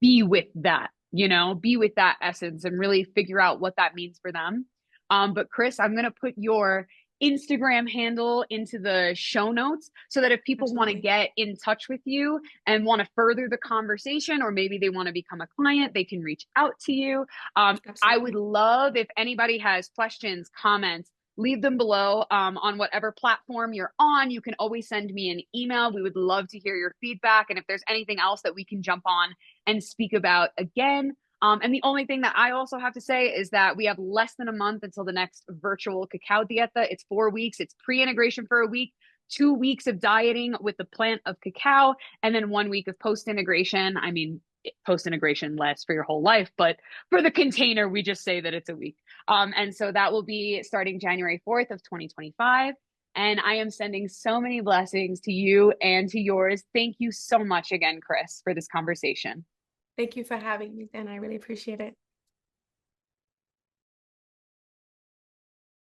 be with that, be with that essence and really figure out what that means for them. But Chris, I'm going to put your Instagram handle into the show notes so that if people want to Absolutely. get in touch with you and want to further the conversation, or maybe they want to become a client, they can reach out to you. I would Absolutely. love if anybody has questions, comments, leave them below on whatever platform you're on. You can always send me an email. We would love to hear your feedback. And if there's anything else that we can jump on and speak about again. And the only thing that I also have to say is that we have less than a month until the next virtual cacao dieta. It's 4 weeks. It's pre-integration for a week, 2 weeks of dieting with the plant of cacao, and then 1 week of post-integration. I mean, post-integration lasts for your whole life, but for the container, we just say that it's a week. And so that will be starting January 4th of 2025. And I am sending so many blessings to you and to yours. Thank you so much again, Chris, for this conversation. Thank you for having me, Dan. I really appreciate it.